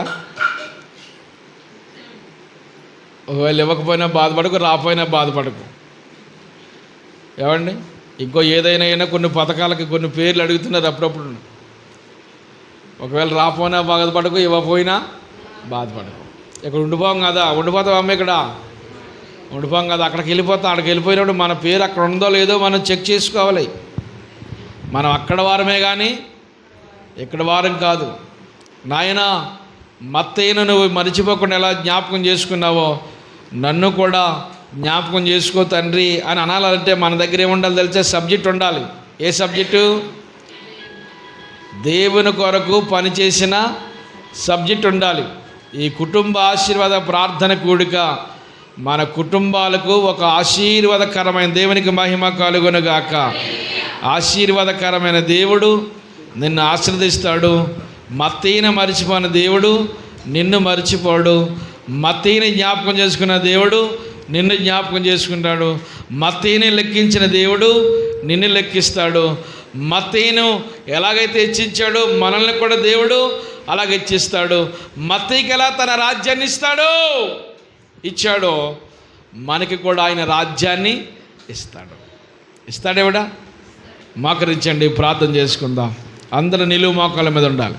ఒకవేళ ఇవ్వకపోయినా బాధపడకు, రాపోయినా బాధపడకు. ఏమండి, ఇంకో ఏదైనా కొన్ని పథకాలకి కొన్ని పేర్లు అడుగుతున్నారు అప్పుడప్పుడు. ఒకవేళ రాపోయినా బాధపడకు, ఇవ్వకపోయినా బాధపడకు. ఇక్కడ ఉండిపోం కదా, ఉండిపోతాం అమ్మ, ఇక్కడ ఉండిపోం కదా, అక్కడికి వెళ్ళిపోయినప్పుడు మన పేరు అక్కడ ఉందో లేదో మనం చెక్ చేసుకోవాలి. మనం అక్కడ వారమే కానీ ఇక్కడ వారం కాదు. నాయనా, మత్తయిను నువ్వు మరిచిపోకుండా ఎలా జ్ఞాపకం చేసుకున్నావో నన్ను కూడా జ్ఞాపకం చేసుకో తండ్రి అని అనాలంటే మన దగ్గర ఏముండాలి తెలిసే? సబ్జెక్ట్ ఉండాలి. ఏ సబ్జెక్టు? దేవుని కొరకు పనిచేసిన సబ్జెక్ట్ ఉండాలి. ఈ కుటుంబ ఆశీర్వాద ప్రార్థన కూడిక మన కుటుంబాలకు ఒక ఆశీర్వాదకరమైన, దేవునికి మహిమ కలుగునుగాక. ఆశీర్వాదకరమైన దేవుడు నిన్ను ఆశీర్వదిస్తాడు. మత్తయిని మరిచిపోయిన దేవుడు నిన్ను మరిచిపోడు. మత్తయిని జ్ఞాపకం చేసుకున్న దేవుడు నిన్ను జ్ఞాపకం చేసుకుంటాడు. మత్తయిని లెక్కించిన దేవుడు నిన్ను లెక్కిస్తాడు. మత్తయిను ఎలాగైతే హెచ్చించాడో మనల్ని కూడా దేవుడు అలాగ హెచ్చిస్తాడు. మత్తయికి ఎలా తన రాజ్యాన్ని ఇచ్చాడో మనకి కూడా ఆయన రాజ్యాన్ని ఇస్తాడేవిడా. మోకరించండి, ప్రార్థన చేసుకుందాం. అందరూ నిలువు మోకాళ్ళ మీద ఉండాలి.